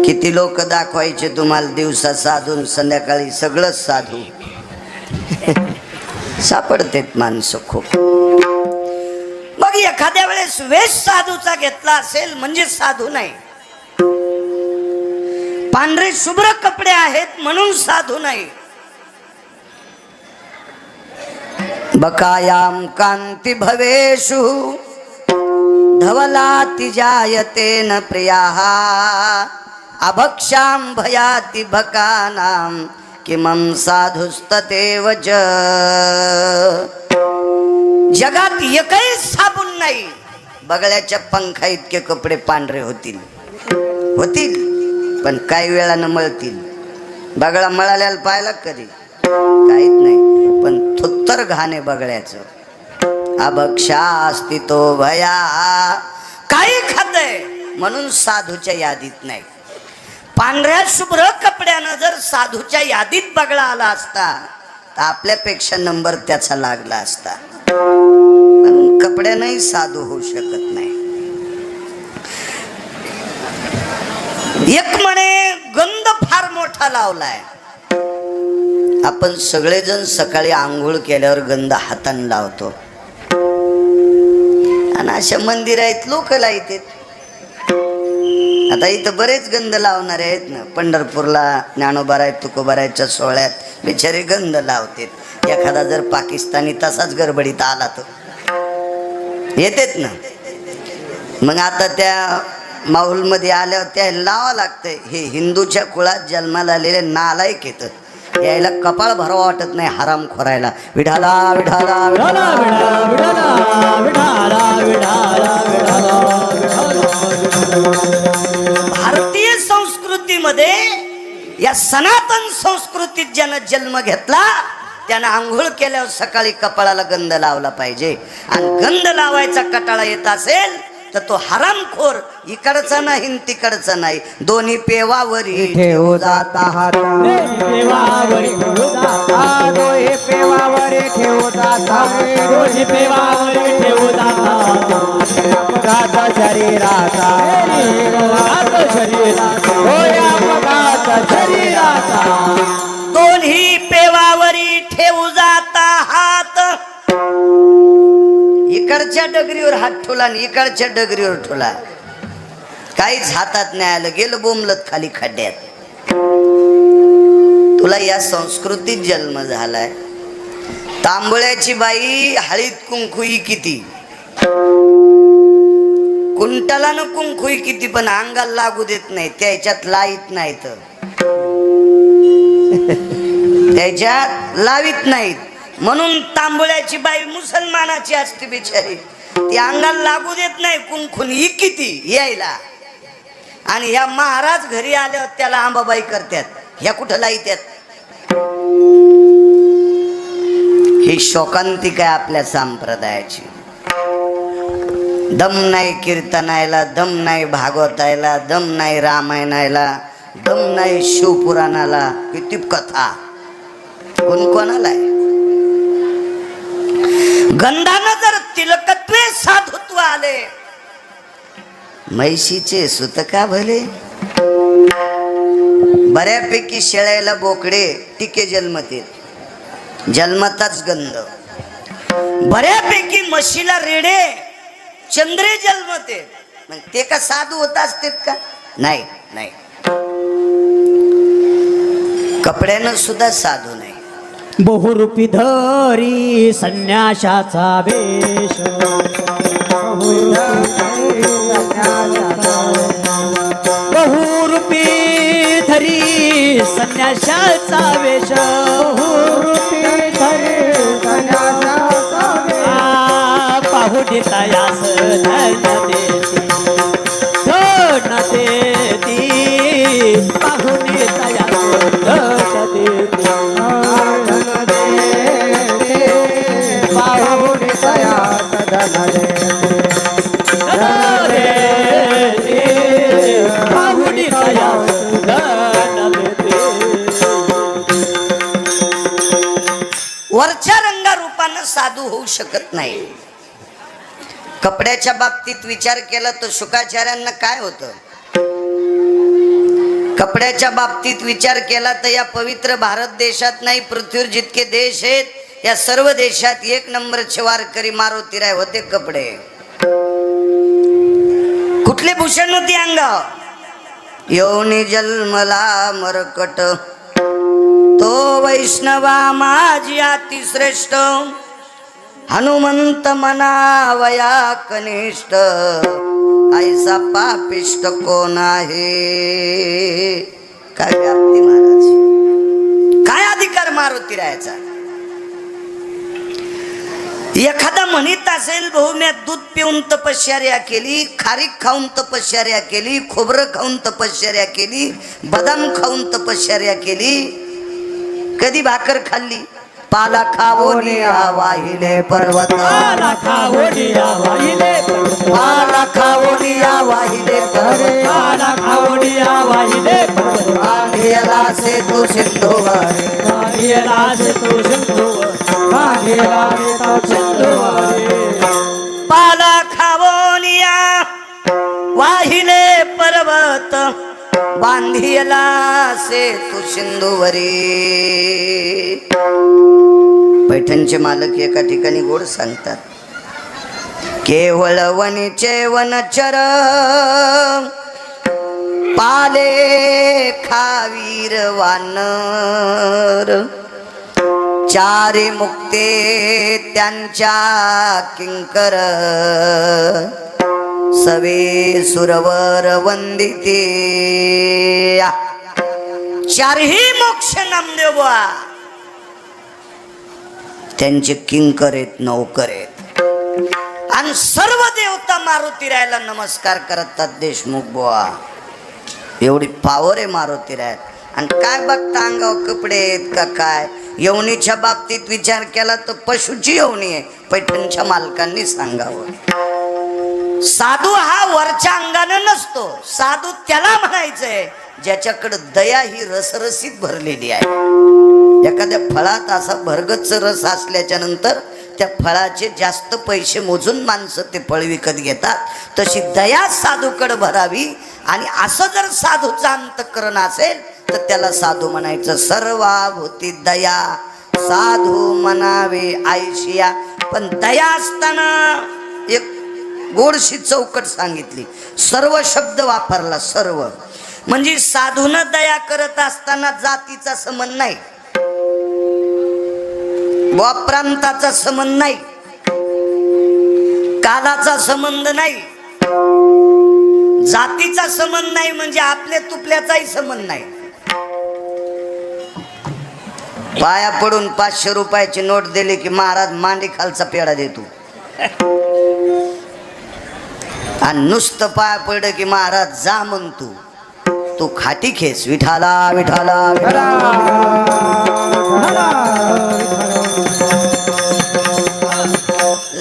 किती लोक दाखवायचे तुम्हाला दिवसा साधून संध्याकाळी सगळंच साधू सापडतेत माणसं खूप। मग एखाद्या वेळेस वेश साधूचा घेतला असेल म्हणजे साधू नाही, पांढरे शुभ्र कपडे आहेत म्हणून साधू नाही। बकायाम कांती भवेषु धवलाति जायते न प्रियाः अभक्षां भयाति भकानां किमं साधुस्ततेव च। जगात एकही साबून नाही बगळ्याच्या पंखा इतके कपडे पांढरे होतील पण काही वेळानं मळतील। बगळा मळाल्याला पाहिला कधी? काहीच नाही, पण थुत्तर घाणे बगळ्याचं। अभक्षा असती तो भया, काही खातय म्हणून साधूच्या यादीत नाही। पांढऱ्या शुभ्र कपड्यानं जर साधूच्या यादीत बगळा आला असता तर आपल्यापेक्षा नंबर त्याचा लागला असता। पण कपड्यानंही साधू होऊ शकत नाही। एक म्हणे गंध फार मोठा लावलाय। आपण सगळेजण सकाळी आंघोळ केल्यावर गंध हाताने लावतो आणि अशा मंदिर आहेत लोक लावतात। आता इथं बरेच गंध लावणारे आहेत ना, पंढरपूरला ज्ञानोबाराय तुकोबारायच्या सोहळ्यात बिचारे गंध लावतात। एखादा जर पाकिस्तानी तसाच गडबडीत आला तर येतेत ना। मग आता त्या माऊलमध्ये आल्यावर त्या लावा लागतंय। हे हिंदूच्या कुळात जन्माला आलेले नालायक येतं, यायला कपाळ भरावं वाटत नाही हराम खोरायला। विठाला विठाला विठाला विठाला विठाला विठाला भारतीय संस्कृतीमध्ये या सनातन संस्कृतीत ज्यानं जन्म घेतला त्यानं आंघोळ केल्यावर सकाळी कपाळाला गंध लावला पाहिजे। आणि गंध लावायचा कटाळा येत असेल तर तो हरामखोर इकडचा नाही तिकडचा नाही, दोन्ही पेवावरी ठेवू जाता हात। पेवावरी ठेवू जाता, दोन्ही पेवावरी ठेवू जाता, दोन्ही पेवावरी ठेवू जाता। अपघात शरीराचा, अपघात शरीराचा, होय अपघात शरीराचा। दोन्ही पेवावरी ठेवू जाता हात। इकडच्या डगरीवर हात ठेवला आणि इकडच्या डगरीवर ठेवला, काहीच हातात नाही आलं, गेलं बोंबलत खाली खड्ड्यात। तुला या संस्कृतीत जन्म झालाय। तांबळ्याची बाई हळीत कुंकुई किती, कुंटलानं कुंकुई किती, पण अंगाला लागू देत नाही, त्याच्यात लाईत नाही तर त्याच्यात लावित नाहीत। म्हणून तांबळ्याची बाई मुसलमानाची असते बिचारी, ती अंगाला लागू देत नाही कुंकुन ही किती यायला। आणि ह्या महाराज घरी आल्यावर त्याला आंबाबाई करतात, ह्या कुठं लाईत्यात। ही शोकांतिक आहे आपल्या संप्रदायाची। दम नाही कीर्तनायला, दम नाही भागवतायला, दम नाही रामायणायला, दम नाही शिवपुराणाला। किती कथा कोणाला आहे। गंधानं जर तिलकत्वे साधुत्व आले, म्हैशीचे सुत का भले। बऱ्यापैकी शेळ्याला बोकडे टिके जन्मते, जन्मताच गंध। बऱ्यापैकी म्हशीला रेडे चंद्रे जन्मते, मग ते का साधू होत असतात का? नाही नाही, कपड्यानं सुद्धा साधू नाही। बहुरूपी धरी संन्याशाचा वेश, बहुरूपी धरी संन्याशाचा वेश, बहुरूपी धरी संन्याशाचा वेश। पाहुणी तयास धन देती, धन देती, पाहुणी तयास धन देती, वरच्या रंगारूपानं साधू होऊ शकत नाही। कपड्याच्या बाबतीत विचार केला तर शुकाचार्यांना काय होतं? कपड्याच्या बाबतीत विचार केला तर या पवित्र भारत देशात नाही, पृथ्वीवर जितके देश आहेत या सर्व देशात एक नंबरचे वारकरी मारुतीराय होते. कपडे कुठले भूषण होती अंगावर? योनी जन्मला मरकट, तो वैष्णवा माझी अति श्रेष्ठ, हनुमंत मनावया कनिष्ठ, ऐसा पापिष्ट कोण आहे? काय व्याप्ती महाराज, काय अधिकार मारुतीरायाचा? एखादा म्हणत असेल भाऊ मी दूध पिऊन तपश्चर्या केली, खारीक खाऊन तपश्चर्या केली, खोबरं खाऊन तपश्चर्या केली, बदाम खाऊन तपश्चर्या केली, कधी भाकर खाल्ली? पाला खावोनिया वाहिले पर्वत, पाला खावोनिया वाहिले पर्वत, पाला खावोनिया वाहिले पर्वत, पाला खावोनिया वाहिले पर्वत, मागेला से तू सिंधुवर, मागेला से तू सिंधुवर, मागेला से तू सिंधुवर. पाला खावोनिया वाहिले पर्वत, बांधियला से तू सिंधुवरी. पैठणचे मालक एका ठिकाणी गोड सांगतात, केवळ वनीचे वनचर, पाले खावीर वानर, चारी मुक्ते त्यांच्या किंकर, सवे सुरवर वंदिते. चारही मोक्ष नामदेव बुवा त्यांचे किंकर आहेत, नौकर आहेत, आणि सर्व देवता मारुतीरायाला नमस्कार करतात. देशमुख बुवा एवढी पावर आहे मारुतीरायात. आणि काय बघता अंगावर कपडे आहेत का काय? यवनीच्या बाबतीत विचार केला तर पशुची यवनी आहे. पैठणच्या मालकांनी सांगावं, साधू हा वरच्या अंगानं नसतो, साधू त्याला म्हणायचंय ज्याच्याकडे दया ही रसरसीत भरलेली आहे. एखाद्या फळात असा भरगच्च रस असल्याच्या नंतर त्या फळाचे जास्त पैसे मोजून माणसं ते फळ विकत घेतात. तशी दया साधूकडे भरावी. आणि असं जर साधूचं अंतःकरण असेल तर त्याला साधू म्हणायचं. सर्वाभूती दया साधू म्हणावे आयशिया. पण दया असताना एक गोडशी चौकट सांगितली, सर्व शब्द वापरला. सर्व म्हणजे साधून दया करत असताना जातीचा संबंध नाही, प्रांताचा संबंध नाही, कालाचा संबंध नाही, जातीचा संबंध नाही, म्हणजे आपल्या तुपल्याचाही संबंध नाही. पाया पडून 500 रुपयाची नोट दिली की महाराज मांडी खालचा पेढा देतो, आणि नुसतं पाया पडलं की महाराज जा म्हणतो. तू खाटी खेस विठाला विठाला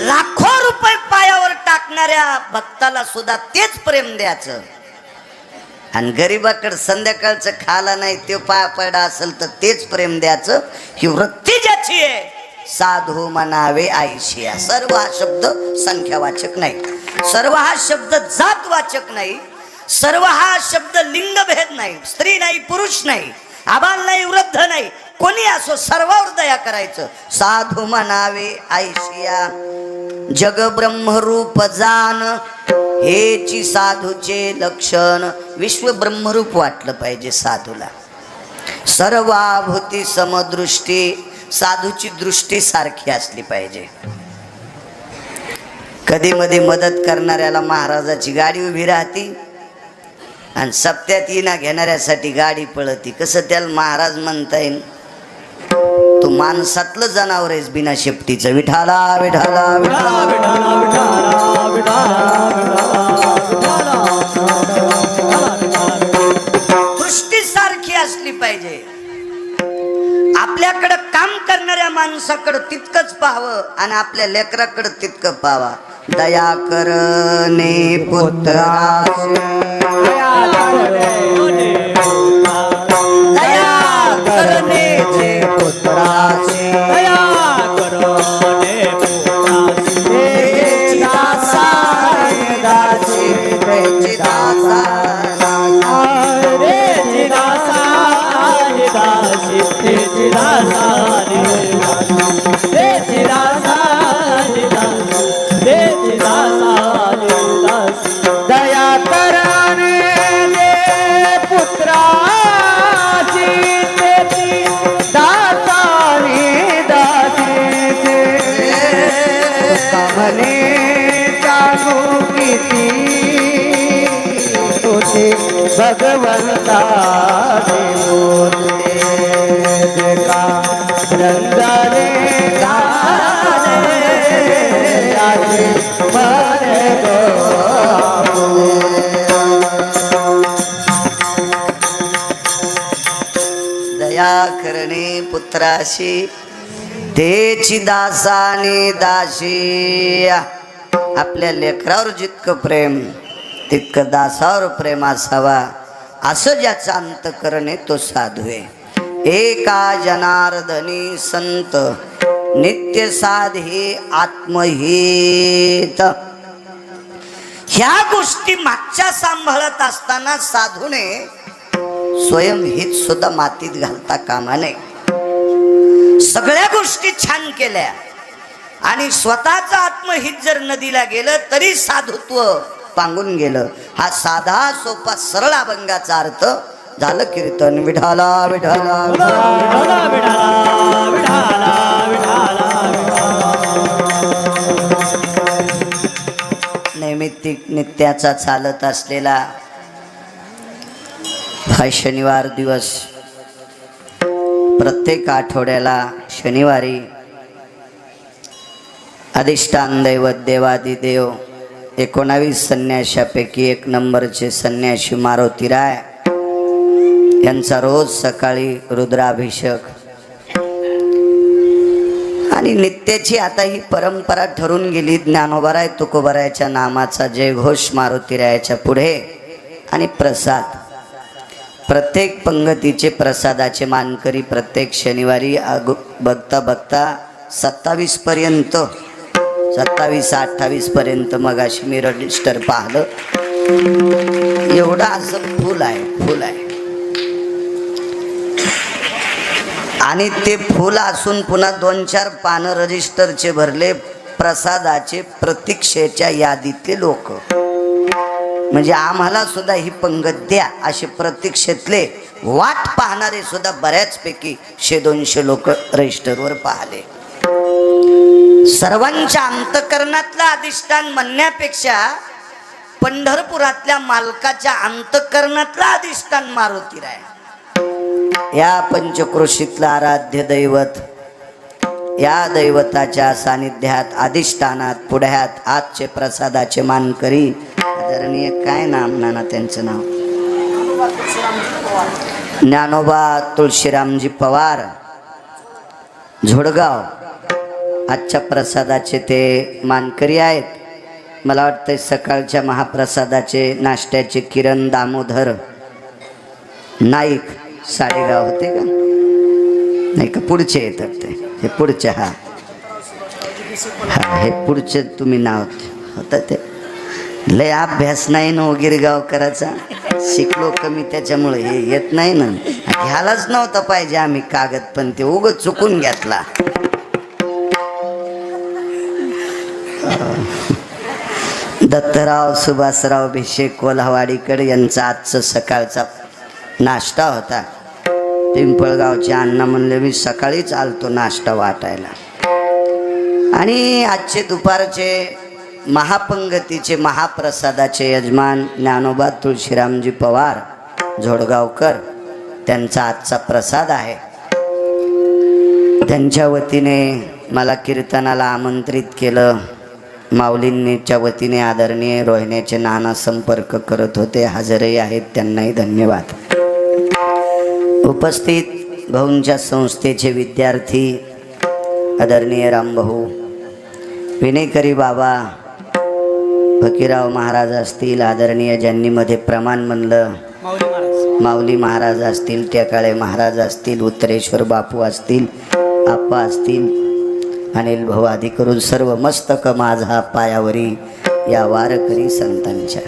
लाखो रुपये पायावर टाकणाऱ्या भक्ताला सुद्धा तेच प्रेम द्यायचं. आणि गरीबाकडे संध्याकाळचं खाला नाही ते पाया पडा असेल तर तेच प्रेम द्यायचं. ही वृत्ती ज्याची आहे साधू म्हणावे आयशिया. सर्व हा शब्द संख्यावाचक नाही, सर्व हा शब्द जातवाचक नाही, सर्व हा शब्द लिंगभेद नाही, स्त्री नाही पुरुष नाही, आबाल नाही वृद्ध नाही, कोणी असो सर्वावर दया करायचं. साधू म्हणावे आयशिया. जग ब्रह्मरूप जान हेची साधूचे लक्षण. विश्व ब्रह्मरूप वाटलं पाहिजे साधूला. सर्वाभूती समदृष्टी. साधूची दृष्टी सारखी असली पाहिजे. कधी मध्ये मदत करणाऱ्याला महाराजाची गाडी उभी राहती आणि सप्त्यात येणा घेणाऱ्यासाठी गाडी पळती. कसं त्याला महाराज म्हणता येईल, तू माणसातलं जनावर आहेस बिना शेपटीचं. विठाला विठाला विठाला दृष्टी सारखी असली पाहिजे. आपल्याकडं काम करणाऱ्या माणसाकडं तितकंच पाहावं आणि आपल्या लेकराकडं तितकं पाहावा. दया करणे पुत्राचे, दया करणे जे पुत्राचे, तेची दासानी तेची दासानी तेची दासानी दया कराने दे पुत्राची तेची दासानी दासी कमले जागो किती तुझे भगवंता देवते का रंगाने गाने आजे मरे दया करणे पुत्राशी तेची दासाने दाशी. आपल्या लेकरावर जितकं प्रेम तितकं दासावर प्रेम असावा, असं ज्याचा अंतःकरण आहे तो साधू आहे. एका जनार्दनी संत नित्य साधे आत्महित. ह्या गोष्टी मागच्या सांभाळत असताना साधूने स्वयंहित सुद्धा मातीत घालता कामा नये. सगळ्या गोष्टी छान केल्या आणि स्वतःचं आत्महित जर नदीला गेलं तरी साधुत्व पांगून गेलं. हा साधा सोपा सरळ अभंगाचा अर्थ झालं कीर्तन विठाला विठाला नैमित्तिक नित्याचा चालत असलेला हा शनिवार दिवस. प्रत्येक आठवड्याला शनिवारी अधिष्ठान दैवत देवादिदेव 19 संन्याशापैकी 1 नंबरचे संन्याशी मारुतीराय यांचा रोज सकाळी रुद्राभिषेक आणि नित्याची आता ही परंपरा ठरून गेली. ज्ञानोबाराय तुकोबारायच्या नामाचा जयघोष मारुतीरायाच्या पुढे आणि प्रसाद. प्रत्येक पंगतीचे प्रसादाचे मानकरी प्रत्येक शनिवारी बघता बघता 27 पर्यंत 27-28 पर्यंत मगाशी मी रजिस्टर पाहिलं. एवढं असं फुल आहे आणि ते फुल असून पुन्हा 2-4 पानं रजिस्टरचे भरले प्रसादाचे प्रतीक्षेच्या यादीतले लोक. म्हणजे आम्हाला सुद्धा ही पंगत द्या असे प्रतीक्षेतले वाट पाहणारे सुद्धा बऱ्याचपैकी 100-200 लोक रजिस्टरवर पाहिले. सर्वांच्या अंतःकरणातलं अधिष्ठान म्हणण्यापेक्षा पंढरपुरातल्या मालकाच्या अंतःकरणातलं अधिष्ठान मारुतीराय. या पंचक्रोशीतलं आराध्य दैवत, या दैवताच्या सानिध्यात अधिष्ठानात पुढ्यात आजचे प्रसादाचे मानकरी आदरणीय काय नाम नाना त्यांचं नाव ज्ञानोबा तुळशीरामजी पवार झोडगाव आजच्या प्रसादाचे ते मानकरी आहेत. मला वाटतं सकाळच्या महाप्रसादाचे नाश्त्याचे किरण दामोदर नाईक साडेगाव होते का नाही का पुढचे येतात ते हे पुढचे हा हे पुढचे तुम्ही नाव होतं ते. लय अभ्यास नाही ना गिरगाव करायचा शिकलो कमी त्याच्यामुळे हे येत नाही ना. घ्यायलाच नव्हतं पाहिजे आम्ही कागद पण ते उगाच चुकून घेतला. दत्तराव सुभाषराव भिशे कोल्हावाडीकर यांचा आजचं सकाळचा नाश्ता होता. पिंपळगावचे अण्णा म्हणले मी सकाळीच आलतो नाश्ता वाटायला. आणि आजचे दुपारचे महापंगतीचे महाप्रसादाचे यजमान ज्ञानोबा तुळशीरामजी पवार झोडगावकर त्यांचा आजचा प्रसाद आहे. त्यांच्या वतीने मला कीर्तनाला आमंत्रित केलं. माऊलींच्या वतीने आदरणीय रोहिण्याचे नाना संपर्क करत होते, हजरही आहेत, त्यांनाही धन्यवाद. उपस्थित भाऊंच्या संस्थेचे विद्यार्थी आदरणीय रामभाऊ विनेकरी बाबा फकीराव महाराज असतील, आदरणीय ज्यांनी मध्ये प्रमाण म्हणलं माऊली महाराज असतील, टेकाळे महाराज असतील, उत्तरेश्वर बापू असतील, आप्पा असतील, अनिल भाऊ आदी करून सर्व मस्तक माझा पायावरी या वारकरी संतांच्या.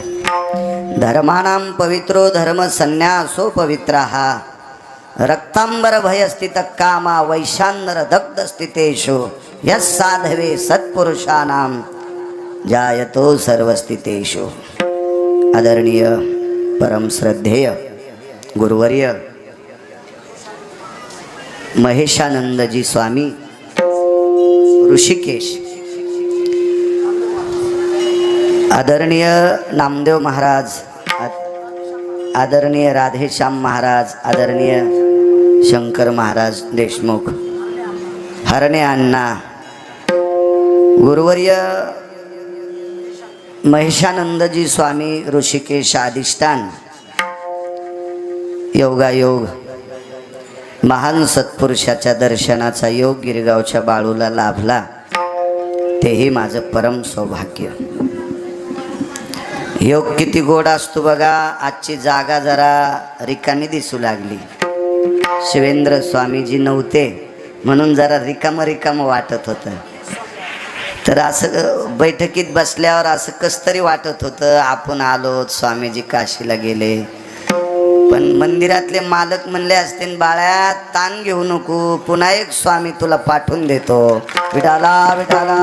धर्मानां पवित्रो धर्म संन्यासो पवित्र हा रक्तांबर भयस्थित कामा वैशांदर दग्ध स्थितेषु यस साधवे सत्पुरुषाणां जायतो सर्वस्थितेषु. आदरणीय परम श्रद्धेय गुरुवर्य महेशानंदजी स्वामी ऋषिकेश, आदरणीय नामदेव महाराज, आदरणीय राधेश्याम महाराज, आदरणीय शंकर महाराज देशमुख, हरणे अण्णा, गुरुवर्य महेशानंदजी स्वामी ऋषिकेश अधिष्ठान योगायोग, महान सत्पुरुषाच्या दर्शनाचा योग गिरगावच्या बाळूला लाभला, तेही माझं परम सौभाग्य. योग किती गोड असतो बघा. आजची जागा जरा रिकामी दिसू लागली. शिवेंद्र स्वामीजी नव्हते म्हणून जरा रिकाम वाटत होतं. तर असं बैठकीत बसल्यावर असं कसतरी वाटत होतं, आपण आलो, स्वामीजी काशीला गेले. पण मंदिरातले मालक म्हणले असतील, बाळ्या ताण घेऊ नको, पुन्हा एक स्वामी तुला पाठवून देतो. विठाला विठाला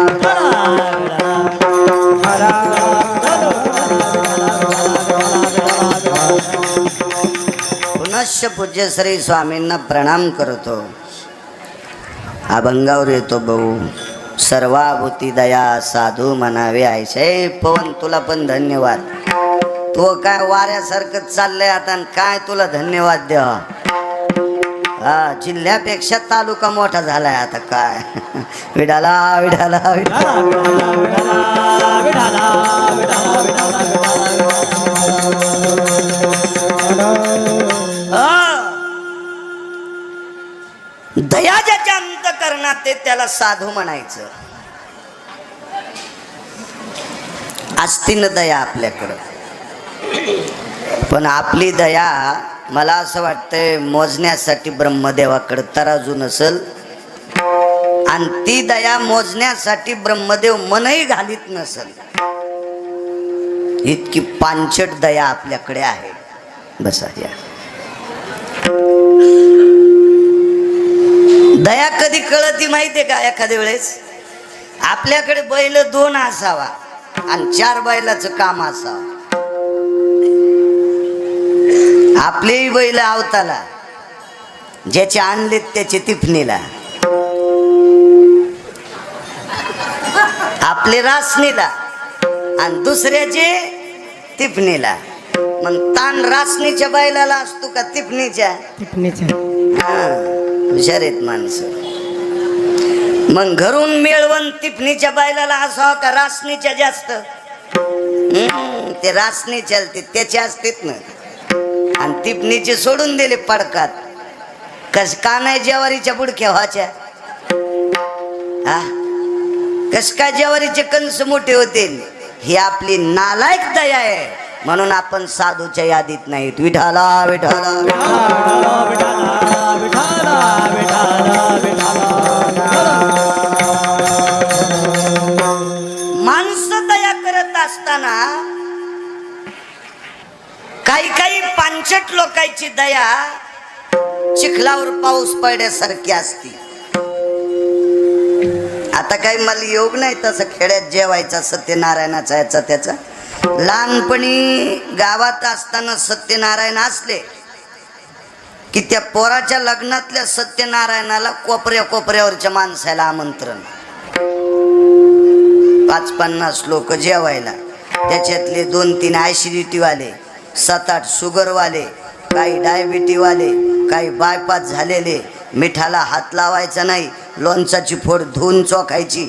पुनश्च पूज्य श्री स्वामींना प्रणाम करतो. अभंगावर येतो भाऊ, सर्वाभूती दया साधू म्हणावे ऐशे. पवन तुला पण धन्यवाद. तो काय वाऱ्यासारखं चाललंय आता, काय तुला धन्यवाद द्या. हा, जिल्ह्यापेक्षा तालुका मोठा झालाय आता काय. विडाला विडाला दया ज्याच्या अंतःकरणात ते त्याला साधू म्हणायचं. असती न दया आपल्याकडं, पण आपली दया मला असं वाटतंय मोजण्यासाठी ब्रह्मदेवाकडे तराजू नसल, आणि ती दया मोजण्यासाठी ब्रह्मदेव मनही घालीत नसल. इतकी पांचट दया आपल्याकडे आहे. बसा या. दया कधी कळती माहितीये का? एखाद्या वेळेस आपल्याकडे बैल 2 असावा आणि 4 बैलाचं काम असावं. आपलेही बैल आवताला, ज्याचे आणलेत त्याचे तिफणीला, आपले रासणीला आणि दुसऱ्याचे तिफणीला. मग ताण रासणीच्या बैलाला असतो का तिफणीच्या? हुशार आहेत माणसं. मग घरून मिळवून तिफणीच्या बैलाला असावं का रासणीच्या जास्त? ते रासणी चालते त्याचे असतेत ना, आणि तिपणीचे सोडून दिले पडकात. कस का नाही ज्वारीच्या बुडक्या व्हायच्या? हा, कस काय ज्वारीचे कंस मोठे होतील? ही आपली नालायक दया आहे, म्हणून आपण साधूच्या यादीत नाहीत. विठाला विठाला माणसं दया करत असताना काही पांचट लोकांची दया चिखलावर पाऊस पडण्यासारखी असती. आता काही मला योग नाही तसं खेड्यात जेवायचा सत्यनारायणाचा याचा त्याचा. लहानपणी गावात असताना सत्यनारायण असले की त्या पोराच्या लग्नातल्या सत्यनारायणाला कोपऱ्यावरच्या माणसाला आमंत्रण. 5-50 लोक जेवायला, त्याच्यातले 2-3 ऍसिडिटी वाले, 7-8 शुगर वाले, काही डायबिटी वाले, काही बायपास झालेले. मिठाला हात लावायचा नाही, लोणचाची फोड धुवून चोखायची.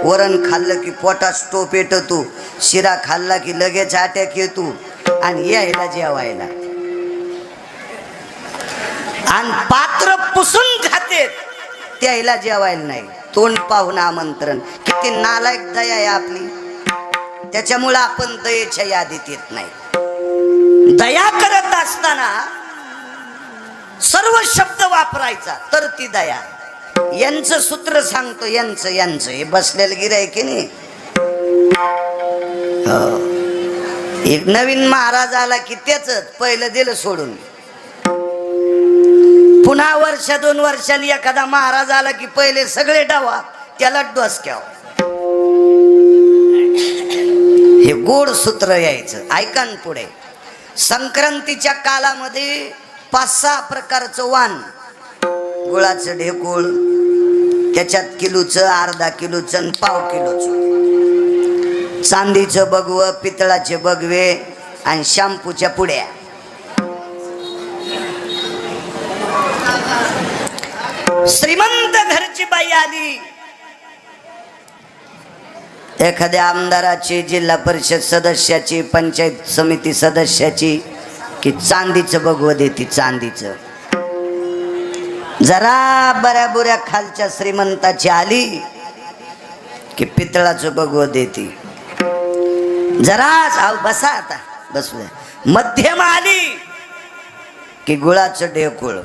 वरण खाल्लं की पोटात स्टोप येतो तू, शिरा खाल्ला की लगेच अटॅक येतो, आणि यायला जेवायला. आणि पात्र पुसून खाते त्याला जेवायला नाही. तोंड पाहून आमंत्रण. किती नालायक दया आहे आपली. त्याच्यामुळे आपण दयेच्या यादीत येत नाही. दया करत असताना सर्व शब्द वापरायचा तर ती दया. यांचं सूत्र सांगतो, यांचं हे बसलेलं गिराय की नाही. एक नवीन महाराज आला की त्याच पहिलं दिलं सोडून. पुन्हा वर्ष 2 वर्षांनी एखादा महाराज आला की पहिले सगळे डावा त्याला डोसक्याव. हे गोड सूत्र यायचं. ऐका न पुढे. संक्रांतीच्या कालामध्ये 5-6 प्रकारचं वाण, गुळाचं ढेकूळ, त्याच्यात किलोचं, अर्धा किलोचं आणि पाव किलोचं, चांदीचं बगवं, पितळाचे बगवे आणि शॅम्पूच्या पुड्या. श्रीमंत घरची बाई आली, एखाद्या आमदाराची, जिल्हा परिषद सदस्याची, पंचायत समिती सदस्याची, की चांदीचं बगवं देती. चांदीचं. जरा बऱ्या बुऱ्या खालच्या श्रीमंताची आली की पितळाचं बगवं देती. जरा बसा, आता बसू. मध्यम आली की गुळाचं ढेकूळ.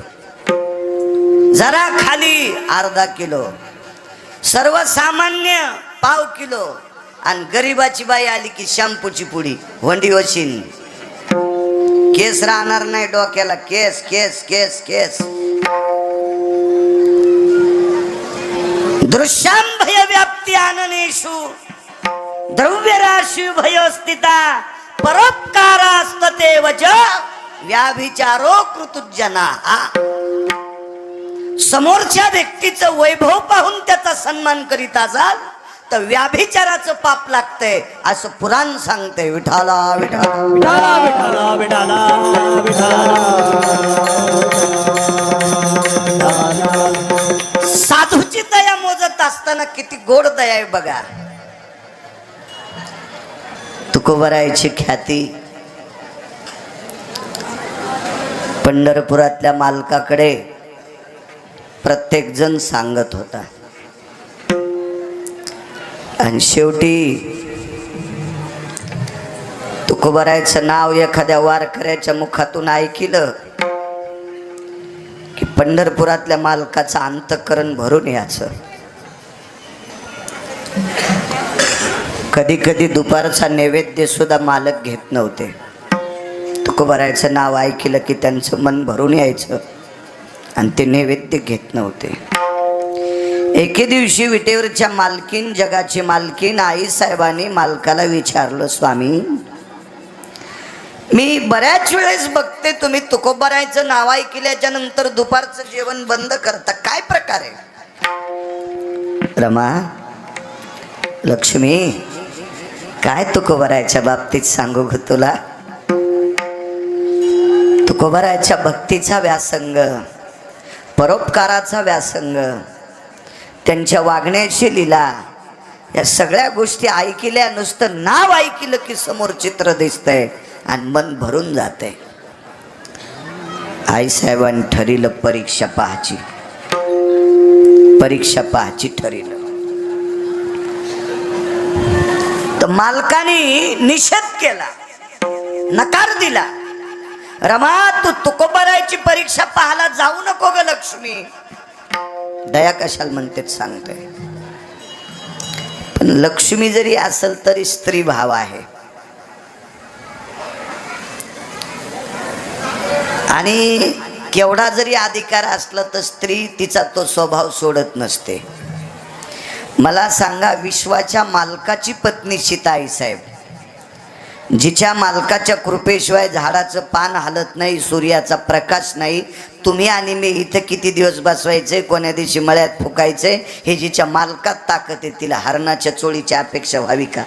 जरा खाली अर्धा किलो, सर्वसामान्य पाव किलो, आणि गरीबाची बाई आली की शॅम्पूची पुडी. वंडी वशीन, केस राहणार नाही डोक्याला. केस केस केस केस. दृश्यां भय व्याप्ती आननेषु द्रव्य राशी भयस्थिता परोपकारास्तते वच व्याभिचारो कृतुजना. समोरच्या व्यक्तीचं वैभव पाहून त्याचा सन्मान करीत असाल तर व्याभिचाराचं पाप लागतंय असं पुराण सांगते. विठाला विठाला विठाला विठाला विठाला. साधूची दया मोजत असताना किती गोड दया आहे बघा. तुकोबरायची ख्याती पंढरपुरातल्या मालकाकडे प्रत्येक जण सांगत होता. आणि शेवटी तुकोबरायचं नाव एखाद्या वारकऱ्याच्या मुखातून ऐकलं की पंढरपुरातल्या मालकाचं अंतःकरण भरून यायचं. कधी कधी दुपारचा नैवेद्य सुद्धा मालक घेत नव्हते. तुकोबरायचं नाव ऐकलं की त्यांचं मन भरून यायचं आणि ते नैवेद्य घेत नव्हते. एके दिवशी विटेवरच्या मालकीन, जगाची मालकीन आई साहेबांनी मालकाला विचारलं, स्वामी मी बऱ्याच वेळेस बघते तुम्ही तुकोबरायचं नाव ऐकल्याच्या नंतर दुपारचं जेवण बंद करता, काय प्रकार आहे? रमा, लक्ष्मी, काय तुकोबरायच्या बाबतीत सांगू ग तुला? तुकोबरायच्या भक्तीचा व्यासंग, परोपकाराचा व्यासंग, त्यांच्या वागण्याची लीला, या सगळ्या गोष्टी ऐकल्या, नुसतं नाव ऐकलं की समोर चित्र दिसतंय आणि मन भरून जाते. आईसाहेबांनी ठरिलं परीक्षा पाहायची. परीक्षा पाहायची ठरिलं. तर मालकाने निषेध केला, नकार दिला. रमा, तू तुकोबरायची परीक्षा पाहायला जाऊ नको ग लक्ष्मी. दया कशाला म्हणते सांगते. पण लक्ष्मी जरी असेल तरी स्त्री भाव आहे. आणि केवढा जरी अधिकार असला तर स्त्री तिचा तो स्वभाव सोडत नसते. मला सांगा, विश्वाच्या मालकाची पत्नी सीता आई साहेब, जिच्या मालकाच्या कृपेशिवाय झाडाचं पान हालत नाही, सूर्याचा प्रकाश नाही, तुम्ही आणि मी इथं किती दिवस बसवायचे, कोण्या दिवशी मळ्यात फुकायचे, हे जिच्या मालकात ताकद आहे, तिला हरणाच्या चोळीची अपेक्षा व्हावी का?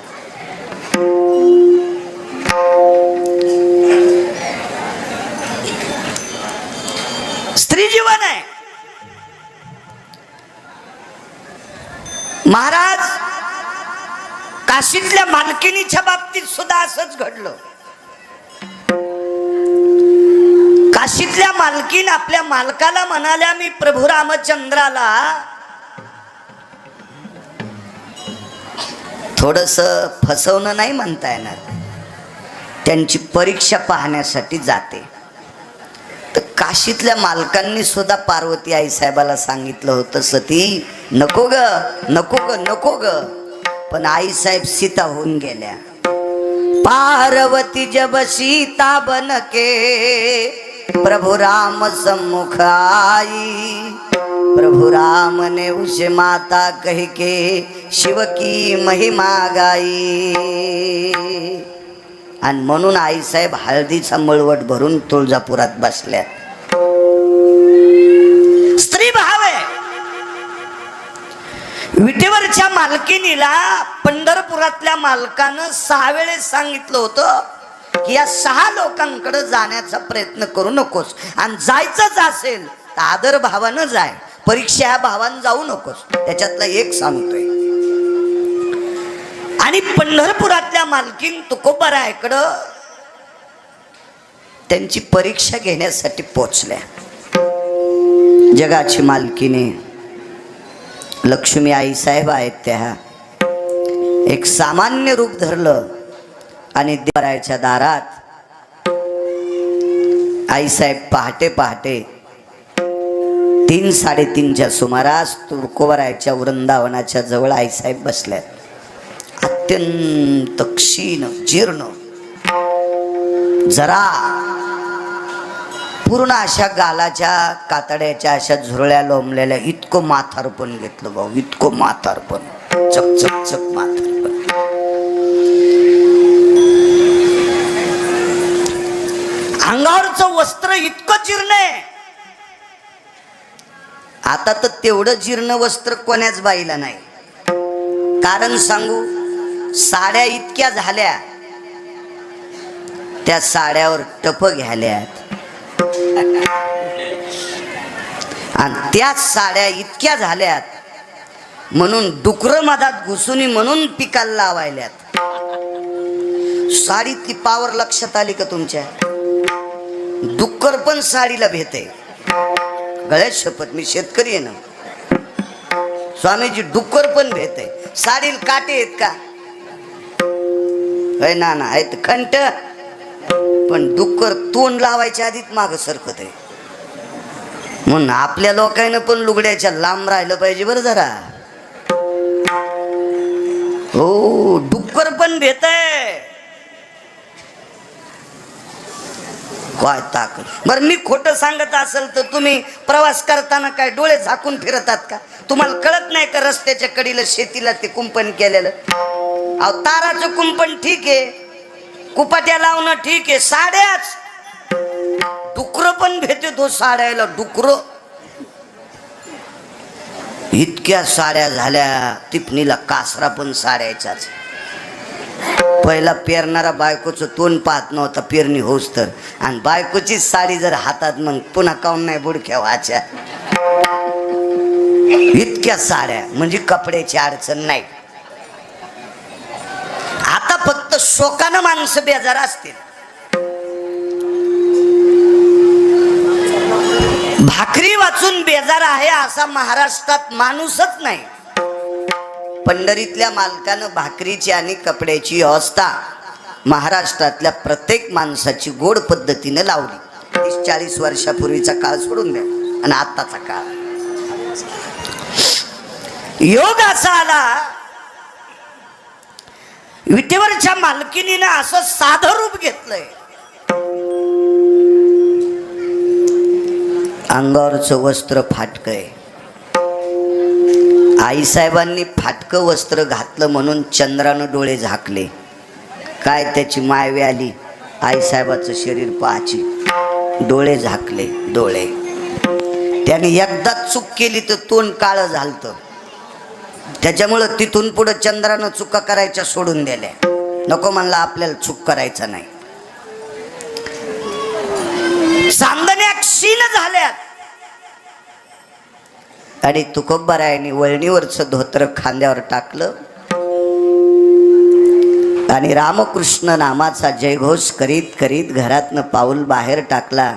स्त्री जीवन आहे. महाराज, काशीतल्या मालकिनीच्या बाबतीत सुद्धा असंच घडलं. काशीतल्या मालकीन आपल्या मालकाला म्हणाल्या, मी प्रभू रामचंद्राला थोडस फसवणं नाही म्हणता येणार, त्यांची परीक्षा पाहण्यासाठी जाते. तर काशीतल्या मालकांनी सुद्धा पार्वती आई साहेबाला सांगितलं होतं, सती नको ग, नको ग, नको ग. पण आई साहेब सीता होऊन गेल्या. पार्वती जब सीता बन के प्रभु राम सम्मुख आई। प्रभु राम ने उसे माता कह के शिव की महिमा गाई। आणि म्हणून आईसाहेब हळदीचा मळवट भरून तुळजापुरात बसल्या. स्त्री भाव आहे. विटेवरच्या मालकिनीला पंढरपुरातल्या मालकानं 6 वेळेस सांगितलं होतं की या 6 लोकांकडे जाण्याचा प्रयत्न करू नकोस, आणि जायचंच असेल तर आदर भावानं जाय, परीक्षा ह्या भावानं जाऊ नकोस. त्याच्यातला एक सांगतोय. आणि पंढरपुरातल्या मालकीन तुकोबारायकडं त्यांची परीक्षा घेण्यासाठी पोचल्या. जगाची मालकीने लक्ष्मी आईसाहेब आहेत, त्या एक सामान्य रूप धरलं आणि देवरायाच्या दारात आईसाहेब पहाटे पहाटे 3-3:30च्या सुमारास तुकोबारायच्या वृंदावनाच्या जवळ आईसाहेब बसल्यात. अत्यंत क्षीण जीर्ण, जरा पूर्ण अशा गालाच्या कातड्याच्या अशा झुरळ्या लोंबलेल्या, इतकं माथारपण घेतलं भाऊ, इतकं माथारपण, चक चक चक माथारपण. अंगावरचं वस्त्र इतकं जीर्ण आहे. आता तर तेवढं जीर्ण वस्त्र कोण्याच बाईला नाही. कारण सांगू, साड्या इतक्या झाल्या, त्या साड्यावर टप घ्याल्यात, आणि त्याच साड्या इतक्या झाल्यात म्हणून डुकर मधात घुसून म्हणून पिकाला लावायल्यात. साडीतली पावर लक्षात आली का तुमच्या? डुक्कर पण साडीला भेटे. गळ्यात शपथ, मी शेतकरी आहे ना स्वामीजी, डुक्कर पण भेटे. साडीला काटे आहेत का? ना आहेत खंट, पण डुक्कर तोंड लावायच्या आधीच माग सरकत आहे. म्हणून आपल्या लोकांना पण लुगड्याच्या लांब राहिलं पाहिजे बरं जरा. हो, डुक्कर पण भेटय. काय ताकद. बरं, मी खोटं सांगत असेल तर तुम्ही प्रवास करताना काय डोळे झाकून फिरतात का? तुम्हाला कळत नाही का रस्त्याच्या कडीला शेतीला ते कुंपण केलेलं? अहो, ताराचं कुंपण ठीक आहे, कुपाट्या लावणं ठीक आहे, साड्याच. डुकर पण भेटे तो साड्याला, डुकर. इतक्या साड्या झाल्या, टिपणीला कासरा पण साड्याच्याच. पहिला पेरणारा बायकोचं तोंड पाहत नव्हता पेरणी होस तर, आणि बायकोची साडी जर हातात, मग पुन्हा काऊन नाही बुडक्या वाच्या. इतक्या साड्या म्हणजे कपड्याची अडचण नाही. आता फक्त शोकानं माणसं बेजार असतील. भाकरी वाचून बेजार आहे असा महाराष्ट्रात माणूसच नाही. पंढरीतल्या मालकानं भाकरीची आणि कपड्याची व्यवस्था महाराष्ट्रातल्या प्रत्येक माणसाची गोड पद्धतीने लावली. 30-40 वर्षापूर्वीचा काळ सोडून द्या आणि आत्ताचा काळ. योग असा आला, विटेवरच्या मालकिनीनं असं साधं रूप घेतलंय. अंगावरचं वस्त्र फाटकय. आईसाहेबांनी फाटकं वस्त्र घातलं म्हणून चंद्रानं डोळे झाकले. काय त्याची मायवी आली, आईसाहेबाचं शरीर पाहायची, डोळे झाकले. डोळे त्याने एकदा चूक केली तर तोंड काळं झालतं. त्याच्यामुळं तिथून पुढं चंद्रानं चुका करायच्या सोडून दिल्या. नको म्हणला, आपल्याला चूक करायचा नाही. चांदण्या क्षीण झाल्यात. आणि तुकोबारायांनी वळणीवरचं धोतर खांद्यावर टाकलं आणि रामकृष्ण नामाचा जयघोष करीत करीत घरातनं पाऊल बाहेर टाकला.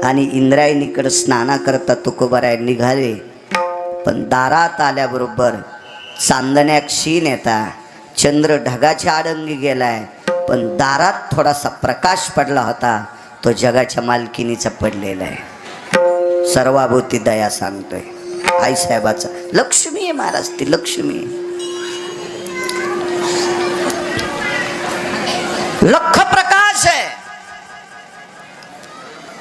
आणि इंद्रायणीकडे स्नाना करता तुकोबाराय निघाले. पण दारात आल्याबरोबर चांदण्या क्षीण येता, चंद्र ढगाच्या आडंगी गेलाय, पण दारात थोडासा प्रकाश पडला होता, तो जगाच्या मालकिनीचा पडलेला आहे. सर्वाभूती दया सांगतोय आईसाहेबाचा. लक्ष्मी आहे महाराज, ती लक्ष्मी. लख प्रकाश आहे.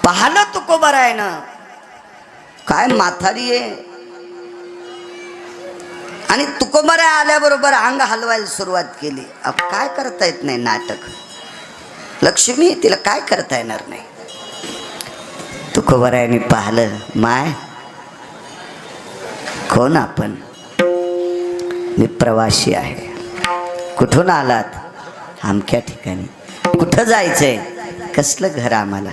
पाहिलं तुकोबारायनं काय म्हातारी आहे. आणि तुकोबाराय आल्याबरोबर अंग हलवायला सुरुवात केली. अब काय करता येत नाही नाटक. लक्ष्मी तिला काय करता येणार नाही. तुकोबारायने पाहिलं, माय कोण आपण. मी प्रवासी आहे. कुठून आलात. आमक्या ठिकाणी. कुठं जायचंय. कसलं घर आम्हाला.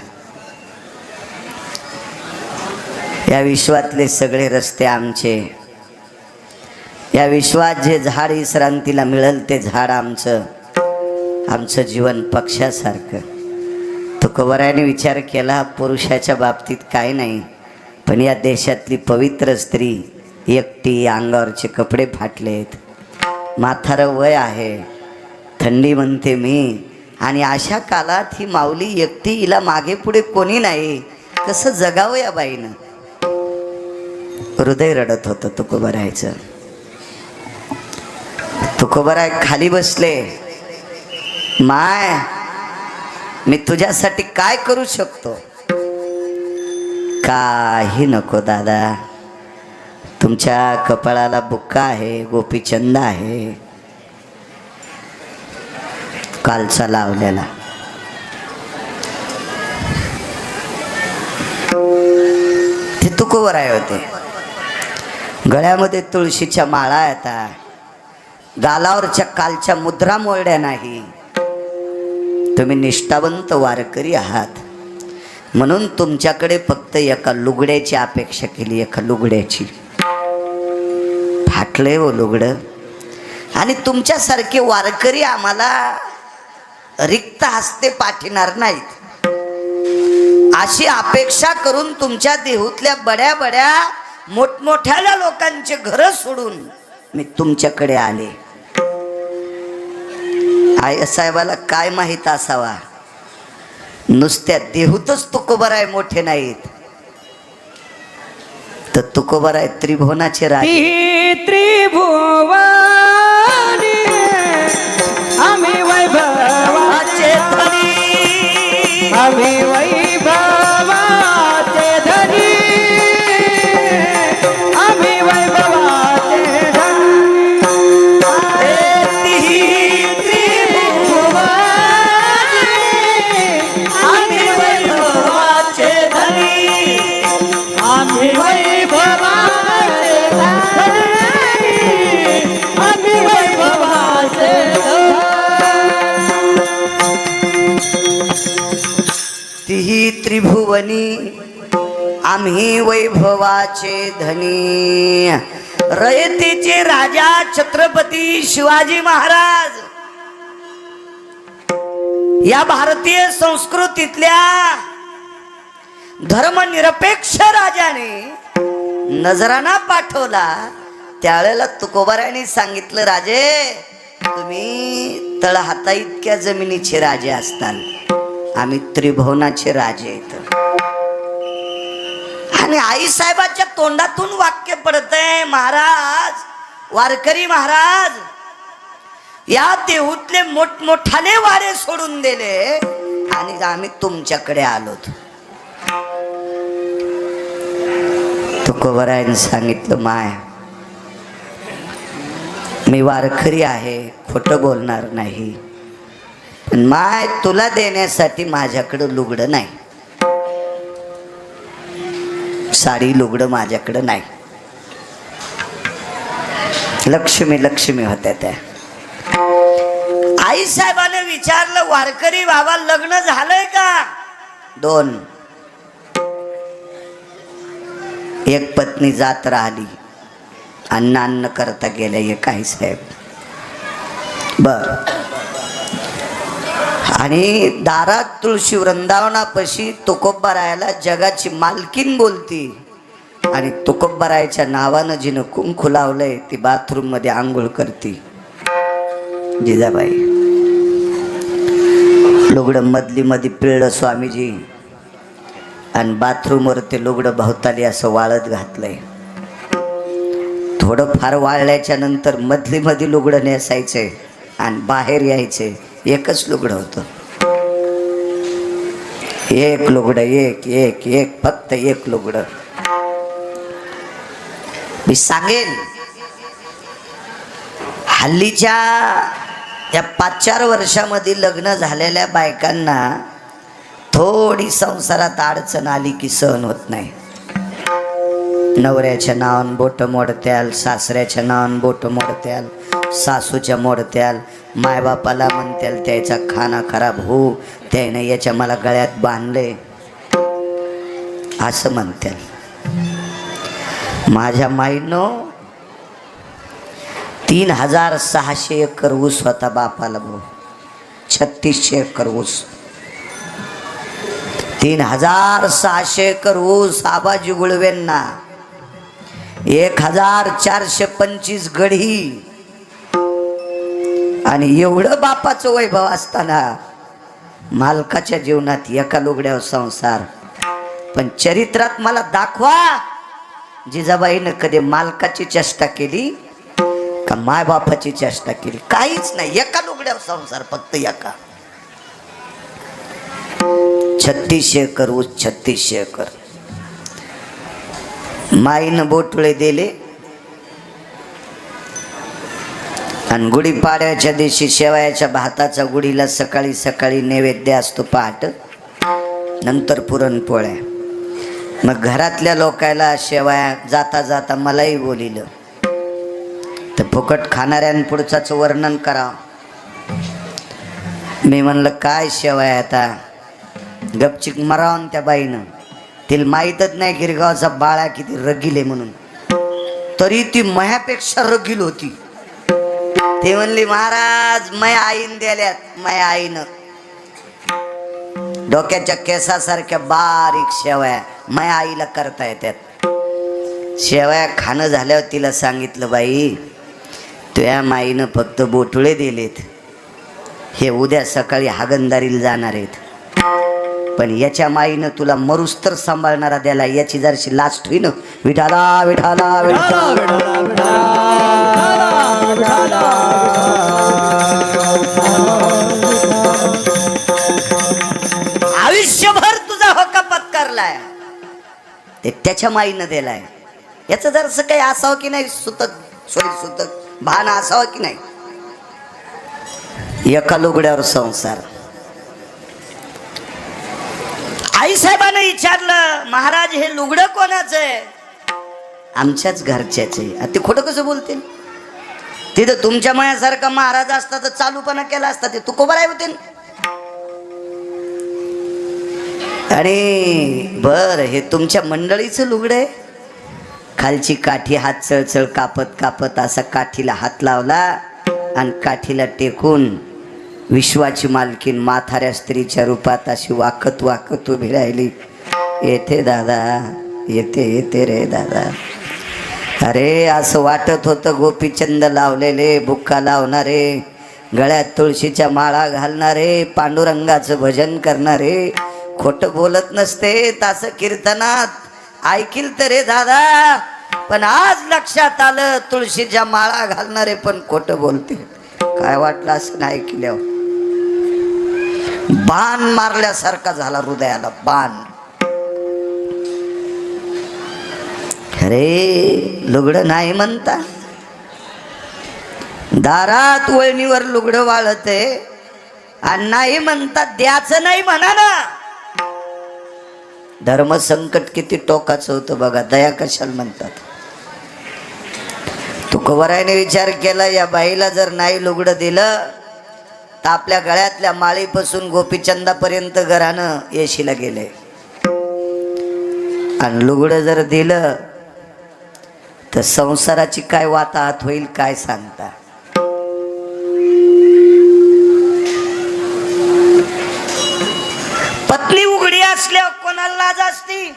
या विश्वातले सगळे रस्ते आमचे. या विश्वात जे झाड विश्रांतीला मिळेल ते झाड आमचं. आमचं जीवन पक्षासारखं. तुकोबारायने विचार केला, पुरुषाच्या बाबतीत काय नाही, पण या देशातली पवित्र स्त्री एकटी, अंगावरचे कपडे फाटलेत, म्हातारं वय आहे, थंडी म्हणते मी, आणि अशा काळात ही माऊली एकटी, हिला मागे पुढे कोणी नाही, कसं जगावं या बाईनं. हृदय रडत होतं तुकोबारायचं. तुकोबाराय खाली बसले. माय मी तुझ्यासाठी काय करू शकतो. काही नको दादा. तुमच्या कपाळाला बुक्का आहे, गोपीचंद आहे, कालचा लावलेला. ते तुकोबाराय होते. गळ्यामध्ये तुळशीच्या माळा येतात. गालावरच्या कालच्या मुद्रा मोडल्या नाही. तुम्ही निष्ठावंत वारकरी आहात म्हणून तुमच्याकडे फक्त एका लुगड्याची अपेक्षा केली. एका लुगड्याची. फाटले हो लुगडं. आणि तुमच्यासारखे वारकरी आम्हाला रिक्त हस्ते पाठवणार नाहीत. अशी अपेक्षा करून तुमच्या देहूतल्या बड्या बड्या मोठमोठ्या लोकांचे घर सोडून मी तुमच्याकडे आले. आईसाहेबाला काय माहित असावा, नुसत्या देहूतच तुकोबाराय मोठे नाहीत, तर तुकोबाराय त्रिभुवनाचे राजे. त्रिभुवनी आम्ही वैभवाचे धनी. आम्ही वैभवाचे धनी. आम्ही वैभवाचे धनी. आम्ही वैभवाचे धनी. आम्ही वैभवाचे धनी. आम्ही वैभवाचे तिही त्रिभुवनी आम्ही वैभवाचे धनी. रयतेचे राजा छत्रपती शिवाजी महाराज या भारतीय संस्कृतीतल्या धर्मनिरपेक्ष राजाने नजराणा पाठवला. त्यावेळेला तुकोबारायने सांगितलं, राजे तुम्ही तळहाता इतक्या जमिनीचे राजे असताल, आम्ही त्रिभुवनाचे राजे आहेत. आणि आईसाहेबाच्या तोंडातून वाक्य पडतंय, महाराज, वारकरी महाराज, या देहूतले मोठमोठाले वारे सोडून दिले आणि आम्ही तुमच्याकडे आलोत. तुकोबारायने सांगितलं, माय मी वारकरी आहे, खोटं बोलणार नाही, पण माय तुला देण्यासाठी माझ्याकडं लुगडं नाही. साडी लुगडं माझ्याकडं नाही. लक्ष्मी लक्ष्मी होत्या त्या. आईसाहेबाने विचारलं, वारकरी बाबा लग्न झालंय का. 2. एक पत्नी जात राहिली, अन्न करता गेल्या एक आईसाहेब. बर. आणि दारात तुळशी वृंदावनापाशी तुकोबारायला जगाची मालकीन बोलती. आणि तुकोबारायच्या नावानं जिनं कुंकू लावलंय ती बाथरूम मध्ये आंघोळ करती. जिजाबाई लुगडं मधली मध्ये पिळलं स्वामीजी, आणि बाथरूमवर ते लुगडं भवताली असं वाळत घातलंय. थोडं फार वाळल्याच्या नंतर मधली मध्ये लुगडं नेसायचंय आणि बाहेर यायचे. एकच लुगडं होतं. एक लुगडं, एक एक एक फक्त एक लुगडं. मी सांगेन हल्लीच्या या 5-4 वर्षामध्ये लग्न झालेल्या बायकांना थोडी संसारात अडचण आली की सहन होत नाही. नवऱ्याच्या नावान बोट मोडत्याल, सासऱ्याच्या नावान बोट मोडत्याल, सासूच्या मोडत्याल, मायबापाला म्हणत्याल त्याचा खाना खराब हो, त्याने याच्या मला गळ्यात बांधले असं म्हणत्याल. माझ्या माईनं 3600 एकर ऊस होता बापाला भाऊ. 3600 एकर ऊस. 3600 एकर ऊस आबाजी गुळवेंना. 1425 गढी. आणि एवढं बापाचं वैभव असताना मालकाच्या जीवनात एका लुगड्यावर संसार. पण चरित्रात मला दाखवा जिजाबाईनं कधी मालकाची चेष्टा केली का मायबापाची चेष्टा केली? काहीच नाही. एका लुगड्यावर संसार, फक्त एका. 3600 एकर ऊस. 3600 एकर. माईनं बोटुळे दिले आणि गुढीपाडव्याच्या दिवशी शेवयाच्या भाताचा गुढीला सकाळी सकाळी नैवेद्य असतो पहाट, नंतर पुरणपोळ्या. मग घरातल्या लोकायला शेवया जाता जाता मलाही बोलिलं. तर फुकट खाणाऱ्यांपुढचाच वर्णन करावं. मी म्हणलं काय शेवया आता, गपचिक मरावून त्या बाईनं. तिला माहीतच नाही गिरगावचा बाळा किती रगील आहे म्हणून. तरी ती मयापेक्षा रगील होती. ते म्हणली महाराज मया आईन द्याल्यात. मया आईनं डोक्याच्या केसासारख्या बारीक शेवया मया आईला करता येतात. शेवया खाणं झाल्यावर तिला सांगितलं बाई तुझ्या माईनं फक्त बोटुळे दिलेत, हे उद्या सकाळी हागंदारीला जाणार आहेत. पण याच्या माईनं तुला मरुस्तर सांभाळणारा द्याला याची जरशी लास्ट होईन. विठाला विठाला विठाला. आयुष्यभर तुझा हक्क पत्कारलाय ते त्याच्या माईनं दिलाय. याचं जरसं काही असावं की नाही, सुतक सुतक भान असावं की नाही. एका लुगड्यावर संसार. आईसाहेबांना विचारलं महाराज हे लुगडं कोणाचं आहे? आमच्याच घरच्याच आहे. ते खोटं कसं बोलतील? तिथं तुमच्या मायासारखा महाराज असता तर चालूपणा केला असता. ते तुकोबराय होते. आणि बर हे तुमच्या मंडळीचं लुगडं आहे? खालची काठी हात चळचळ कापत कापत असा काठीला हात लावला आणि काठीला टेकून विश्वाची मालकीन म्हाताऱ्या स्त्रीच्या रूपात अशी वाकत वाकत उभी राहिली. येते दादा, येते येते रे दादा. अरे असं वाटत होतं गोपीचंद लावलेले, बुक्का लावणारे, गळ्यात तुळशीच्या माळा घालणारे, पांडुरंगाचं भजन करणारे खोटं बोलत नसते. तासं कीर्तनात ऐकील तर रे दादा, पण आज लक्षात आलं तुळशीच्या माळा घालणारे पण खोटं बोलते. काय वाटलं असं नाही ऐकल्यावर? बाण मारल्यासारखा झाला हृदयाला, बाण. अरे लुगडं नाही म्हणता, दारात वळणीवर लुगडं वाळते आणि नाही म्हणतात द्याचं नाही म्हणा ना. धर्मसंकट किती टोकाचं होतं बघा, दया कशाला म्हणतात. तुकोबरायने विचार केला या बाईला जर नाही लुगडं दिलं तर आपल्या गळ्यातल्या माळीपासून गोपीचंदापर्यंत घरानं येशीला गेले. आणि लुगडं जर दिलं तर संसाराची काय वाताहत होईल काय सांगता. पत्नी उघडी असल्यावर कोणाला लाज असती?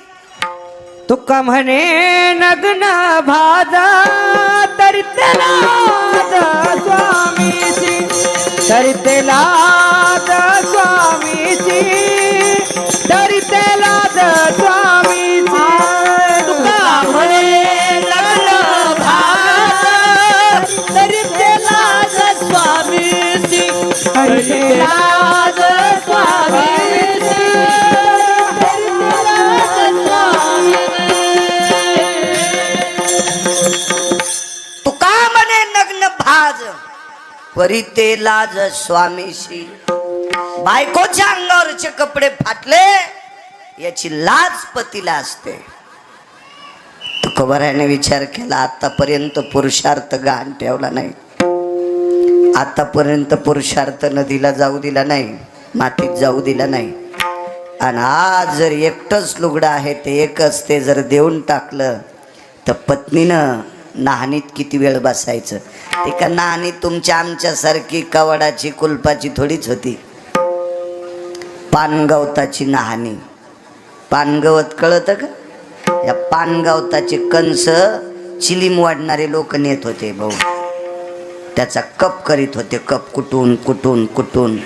तुका म्हणे नग्न भाजा तरी लाज स्वामीची, तरी लाज स्वामीची, तरी लाज स्वामीची. तुका म्हणे नग्न भाजा तरी लाज स्वामीची, तरी लाज स्वामीची. परी ते लाज स्वामीशी. बायकोच्या अंगावरचे कपडे फाटले याची लाज पतीला असते. तुकोबारायाने विचार केला, आतापर्यंत पुरुषार्थ गहाण ठेवला नाही, आतापर्यंत पुरुषार्थ नदीला जाऊ दिला नाही, मातीत जाऊ दिला नाही, आणि आज जर एकटंच लुगडं आहे ते एकच ते जर देऊन टाकलं तर पत्नीनं नाहनीत किती वेळ बसायचं. ते का नाहनी तुमच्या आमच्यासारखी कवडाची कुलपाची थोडीच होती, पानगवताची नाहनी. पानगवत कळतं का? या पानगवताचे कंस चिलीम वाढणारे लोक नेत होते भाऊ, त्याचा कप करीत होते. कप कुटून कुटून कुटून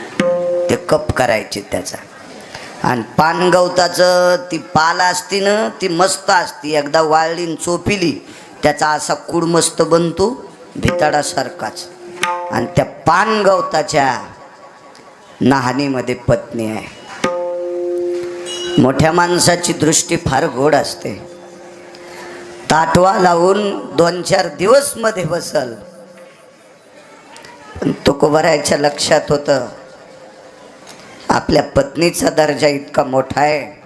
ते कप करायचे त्याचा. आणि पानगवताचं ती पाल असती ना ती मस्त असती, एकदा वाळलीन चोपिली त्याचा असा कूड मस्त बनतो भिताडासारखाच. आणि त्या पानगवताच्या नाहनीमध्ये पत्नी आहे. मोठ्या माणसाची दृष्टी फार गोड असते. ताटवा लावून 2-4 दिवस मध्ये बसल. पण तुकोबारायाच्या लक्षात होतं आपल्या पत्नीचा दर्जा इतका मोठा आहे,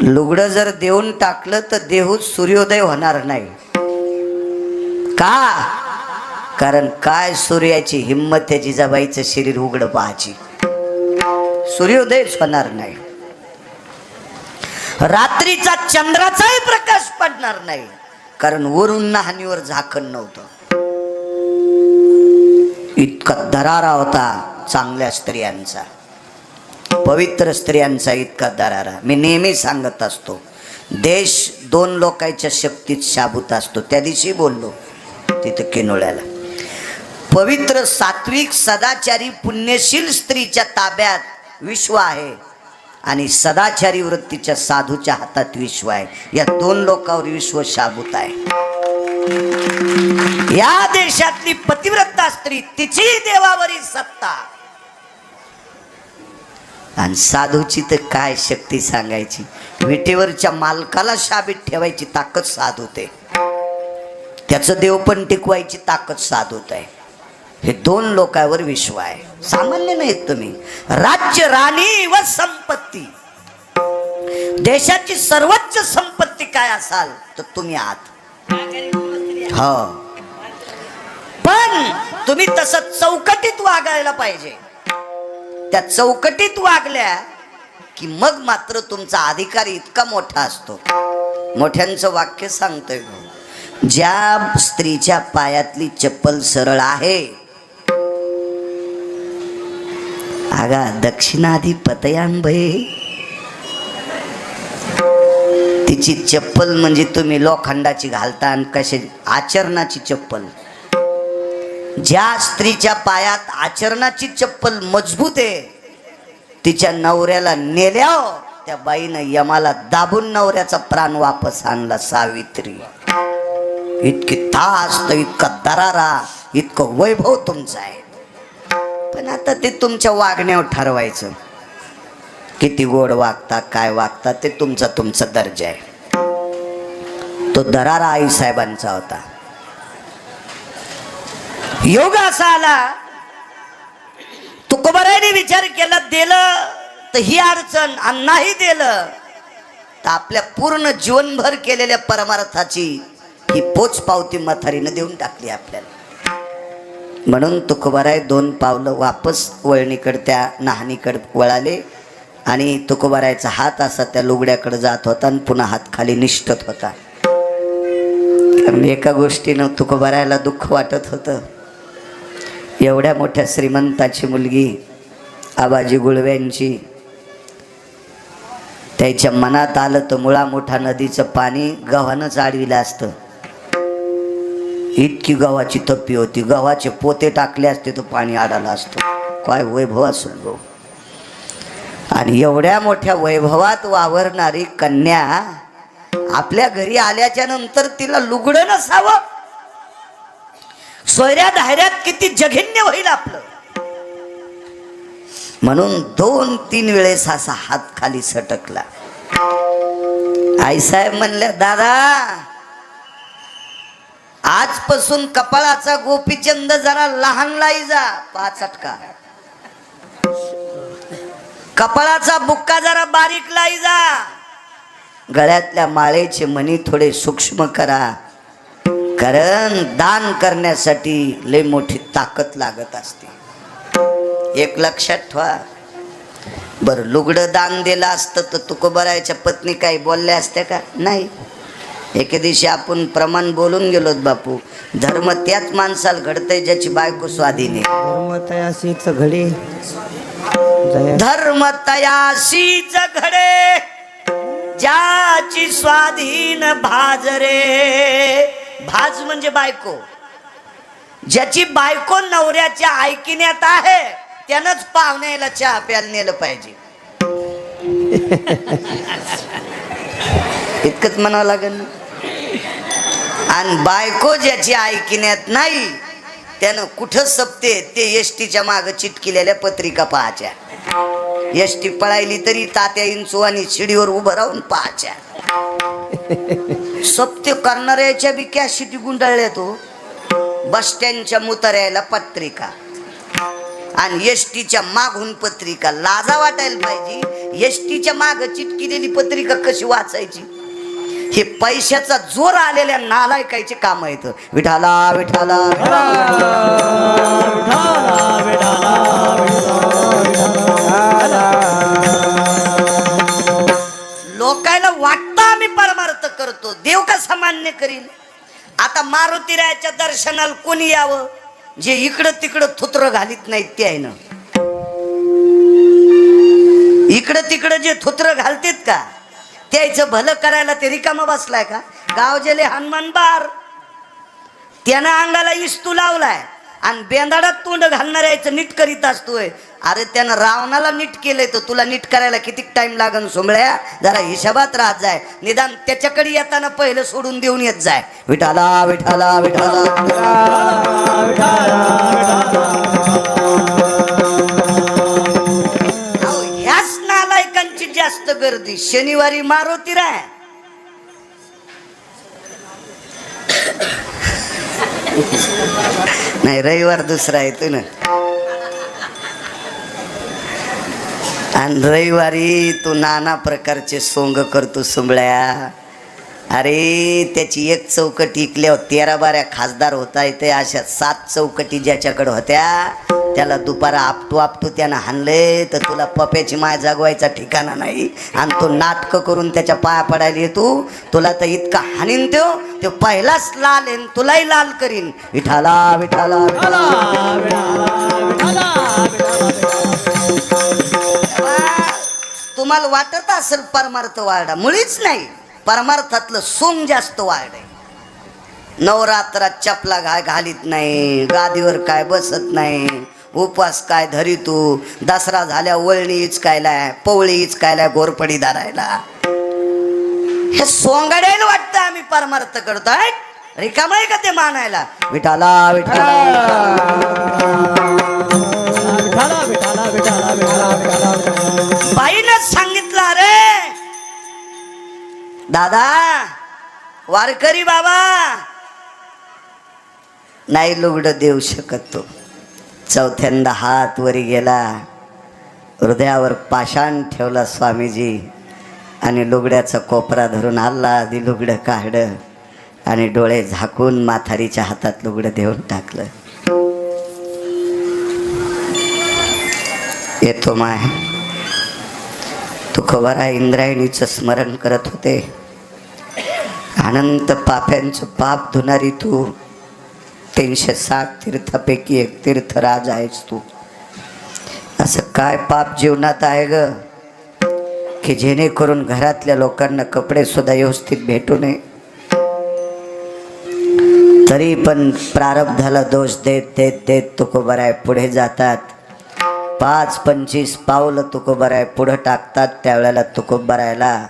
लुगडं जर देऊन टाकलं तर देहूत सूर्योदय होणार नाही. का? कारण काय सूर्याची हिंमत आहे जिजाबाईचं शरीर उघडं पाहायची, सूर्योदयच होणार नाही. रात्रीचा चंद्राचाही प्रकाश पडणार नाही, कारण वरून नाहनीवर झाकण नव्हतं. इतका दरारा होता चांगल्या स्त्रियांचा, पवित्र स्त्रियांचा इतका दरारा. मी नेहमी सांगत असतो, देश 2 लोकांच्या शक्तीत शाबूत असतो. त्या दिवशी बोललो तिथं किनोळ्याला, पवित्र सात्विक सदाचारी पुण्यशील स्त्रीच्या ताब्यात विश्व आहे आणि सदाचारी वृत्तीच्या साधूच्या हातात विश्व आहे. या 2 लोकांवर विश्व शाबूत आहे. या देशातली पतिव्रता स्त्री तिची देवावरील सत्ता, आणि साधूची तर काय शक्ती सांगायची. विटेवरच्या मालकाला शाबीत ठेवायची ताकद साधूत आहे, त्याचं देव पण टिकवायची ताकद साधूत आहे. हे 2 लोकांवर विश्व आहे, सामान्य नाहीत तुम्ही. राज्य, राणी व संपत्ती, देशाची सर्वोच्च संपत्ती काय असाल तर तुम्ही आहात. हो, पण तुम्ही तसं चौकटीत वागायला पाहिजे. त्या चौकटीत वागल्या की मग मात्र तुमचा अधिकार इतका मोठा असतो. मोठ्यांचं वाक्य सांगतोय, ज्या स्त्रीच्या पायातली चप्पल सरळ आहे, आगा दक्षिणाधिपतयांभये, तिची चप्पल म्हणजे तुम्ही लोखंडाची घालता आणि कशी आचरणाची चप्पल. ज्या स्त्रीच्या पायात आचरणाची चप्पल मजबूत आहे, तिच्या नवऱ्याला नेल्या त्या बाईनं यमाला दाबून नवऱ्याचा प्राण वापस आणला. सावित्री. इतकी तास, इतका दरारा, इतकं वैभव तुमचं आहे. पण आता ते तुमच्या वागण्यावर ठरवायचं, किती गोड वागता, काय वागता, ते तुमचा दर्जा आहे. तो दरारा आईसाहेबांचा होता. योग असा आला, तुकोबारायाने विचार केला, दिलं तर ही अडचण, आणि नाही दिलं तर आपल्या पूर्ण जीवनभर केलेल्या परमार्थाची ही पोचपावती म्हातारीनं देऊन टाकली आपल्याला. म्हणून तुकोबाराय 2 पावलं वापस वळणीकडे त्या नाहनीकडे वळाले, आणि तुकोबारायचा हात असा त्या लुगड्याकडे जात होता आणि पुन्हा हात खाली निष्ठत होता. कारण एका गोष्टीनं तुकोबारायला दुःख वाटत होतं. एवढ्या मोठ्या श्रीमंताची मुलगी आबाजी गुळव्यांची, त्याच्या मनात आलं तर मुळा मोठा नदीचं पाणी गव्हानंच आडविलं असतं. इतकी गव्हाची तप्पी होती, गव्हाचे पोते टाकले असते तर पाणी आडाला असतं. काय वैभव असेल गो. आणि एवढ्या मोठ्या वैभवात वावरणारी कन्या आपल्या घरी आल्याच्या नंतर तिला लुगडं नसावं, सोयऱ्या धायऱ्यात किती जघन्य होईल आपलं. म्हणून 2-3 वेळेस असा हात खाली सटकला. आईसाहेब म्हणल्या, दादा आजपासून कपाळाचा गोपीचंद जरा लहान लाई जा, 5 अटका. कपाळाचा बुक्का जरा बारीक लाई जा. गळ्यातल्या माळेचे मणी थोडे सूक्ष्म करा, कारण दान करण्यासाठी लय मोठी ताकद लागत असते. एक लक्षात ठेवा. बरं, लुगडं दान दिलं असतं तर तुकोबारायच्या पत्नी काही बोलल्या असत्या का? नाही. एके दिवशी आपण प्रमाण बोलून गेलोत बापू, धर्म त्याच माणसाला घडतंय ज्याची बायको स्वाधीन आहे. धर्मतयाशीच घडी धर्म तयाशीच घडे ज्याची स्वाधीन भाज रे. भाज म्हणजे बायको. ज्याची बायको नवऱ्याच्या ऐकिण्यात आहे त्यानंच पाहुण्याला चहा प्यायला नेलं पाहिजे. इतकंच म्हणावं लागेल ना. आणि बायको ज्याची ऐकिण्यात नाही त्यानं कुठं सपते ते एसटीच्या माग चिटकिलेल्या पत्रिका पाहायच्या. एसटी पळायली तरी तात्या इंचू आणि शिडीवर उभं राहून पाहायच्या. सप्ते करणाऱ्याच्या बी कॅशिटी गुंडाळल्या. तो बस स्टँडच्या मुताऱ्याला पत्रिका आणि एसटीच्या मागून पत्रिका. लाजा वाटायला पाहिजे. एसटीच्या माग चिटकिलेली पत्रिका कशी वाचायची? हे पैशाचा जोर आलेल्या नालायकायचे काम येतं. विठाला विठाला लोकांना वाटतं आम्ही परमार्थ करतो, देव कसा मान्य करील? आता मारुतीरायाच्या दर्शनाला कोणी यावं? जे इकडं तिकडं थुत्र घालीत नाहीत ते आहे ना. इकडं तिकडं जे थुत्र घालतेत का त्याचं भलं करायला ते रिकामा बसलाय का? गाव जेले हनुमान बार त्यानं अंगाला इस्तू लावलाय आणि बेंदाडात तोंड घालणाऱ्याचं नीट करीत असतोय. अरे त्यानं रावणाला नीट केलंय तर तुला नीट करायला किती टाइम लागन? सोमळ्या, जरा हिशोबात राहत जाय. निदान त्याच्याकडे येताना पहिलं सोडून देऊन येत जाय. विठाला विठाला विठाला. ह्याच नालायकांची जास्त गर्दी. शनिवारी मारुतीराय, नाही रविवार दुसरा येतो ना. आणि रविवारी तू नाना प्रकारचे सोंग करतो सुंबळ्या. अरे त्याची एक चौकटी इकल्यावर 13-12 खासदार होता येते. अशा 7 चौकटी ज्याच्याकडे होत्या त्याला दुपारा आपटू आपटू त्यानं हाणले तर तुला पप्याची माय जागवायचा ठिकाणा नाही. आणि तो नाटक करून त्याच्या पाया पडायला येतो. तुला तर इतका हानीन तो पहिलाच लाल आहे, तुलाही लाल करीन. विठाला विठाला तुम्हाला वाटत असेल परमार्थ वाढा, मुळीच नाही. परमार्थातलं सोंग जास्त वाढे. नवरात्रात चपला घालीत नाही, गादीवर काय बसत नाही, उपवास काय धरी तू. दसरा झाल्या वळणी इचकायलाय, पवळी इचकायलाय, घोरपडी धरायला. हे सोंगाड्याला वाटतं आम्ही परमार्थ करतोय. रिकाम आहे का ते मानायला? विठाला विठाला बाईनं सांगितलं, रे दादा वारकरी बाबा नाही लुगडं देऊ शकत. तो चौथ्यांदा हात वरी गेला, हृदयावर पाषाण ठेवला स्वामीजी आणि लुगड्याचा कोपरा धरून हल्ला आधी लुगडं काढलं आणि डोळे झाकून म्हातारीच्या हातात लुगडं देऊन टाकलं. येतो माय. तुकोबारा इंद्रायणीचं स्मरण करत होते. अनंत पाप्यांचं पाप धुणारी तू, 360 तीर्थापैकी एक तीर्थराज आहेस तू. असं काय पाप जीवनात आहे ग की जेणेकरून घरातल्या लोकांना कपडे सुद्धा व्यवस्थित भेटू नये, तरी पण प्रारब्धाला दोष देत देत देत तुकोबाराय पुढे जातात. 5-25 पावलं तुकोबाराय पुढं टाकतात. त्यावेळेला तुकोबारायला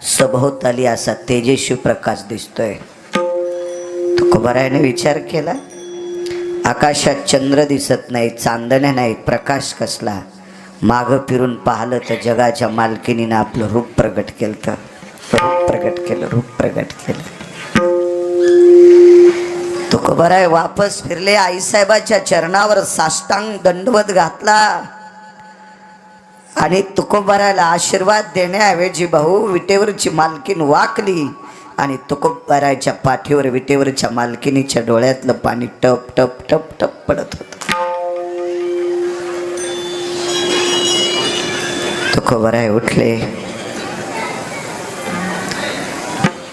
सभोवताली असा तेजस्वी प्रकाश दिसतोय. तुकोबारायने विचार केला, आकाशात चंद्र दिसत नाही, चांदण्या नाही, प्रकाश कसला? मागं फिरून पाहिलं तर जगाच्या मालकिनीनं आपलं रूप प्रगट केलं. रूप प्रगट केलं. तुकोबाराय वापस फिरले, आईसाहेबाच्या चरणावर साष्टांग दंडवत घातला आणि तुकोबारायला आशीर्वाद देण्याऐवजी भाऊ विटेवरची मालकीन वाकली आणि तुकोबारायच्या पाठीवर विटेवरच्या मालकिनीच्या डोळ्यातलं पाणी टप टप टप टप पडत होत. तुकोबाराय उठले,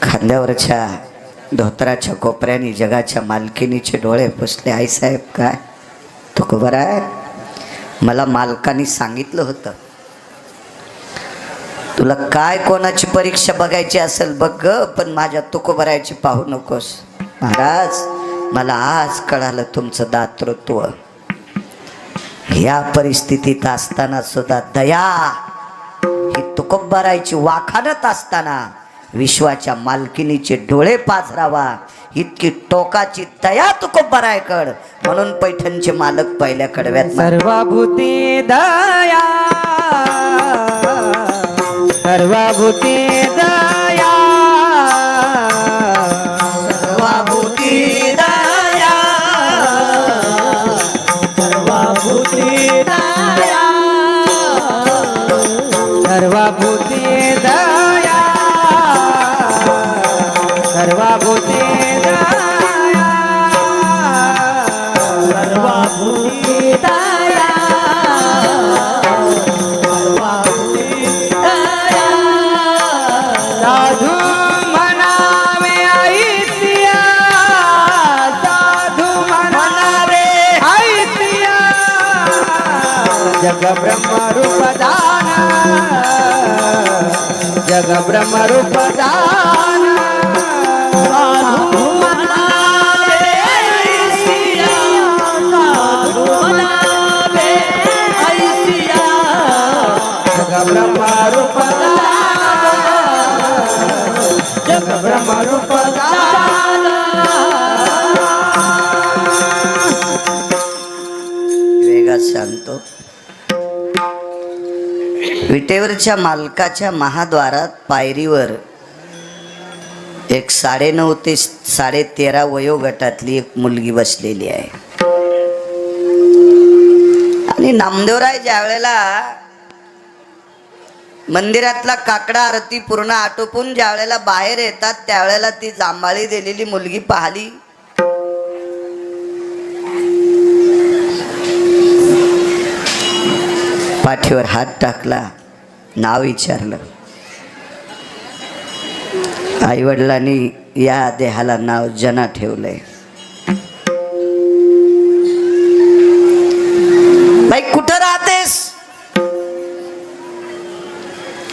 खांद्यावरच्या धोतराच्या कोपऱ्याने जगाच्या मालकिनीचे डोळे पुसले. आईसाहेब काय? तुकोबाराय, मला मालकाने सांगितलं होतं तुला काय कोणाची परीक्षा बघायची असेल बघ ग, पण माझ्या तुकोबारायची पाहू नकोस. महाराज, मला आज कळालं तुमचं दातृत्व. या परिस्थितीत असताना सुद्धा दया ही तुकोबारायची वाखाणत असताना विश्वाच्या मालकिनीचे डोळे पाझरावा इतकी टोकाची दया तुकोबारायकड. म्हणून पैठणचे मालक पहिल्या कडव्यात सर्वभूती दया, सर्वभूती दया, सर्वभूती दया, सर्वभूती दया, सर्वभूती दया, सर्वभूती दया, सर्वभूती दया, साधू म्हणावे ऐतिया, साधू म्हणावे ऐतिया, जग ब्रह्म रूप दान, जग ब्रह्म रूप दान, साधू म्हणावे ऐतिया, साधू म्हणावे ऐतिया, जग ब्रह्म रूप दान, जग ब्रह्म रूप दान. वेगात सांगतो. विटेवरच्या मालकाच्या महाद्वारात पायरीवर एक 9.5 ते 13.5 वयोगटातली एक मुलगी बसलेली आहे. आणि नामदेवराय ज्या वेळेला मंदिरातला काकडा आरती पूर्ण आटोपून ज्या वेळेला बाहेर येतात त्यावेळेला ती जांभाळी दिलेली मुलगी पाहिली. पाठीवर हात टाकला, नाव विचारलं. आई वडिलांनी या देहाला नाव जना ठेवलंय. बाई कुठं राहतेस?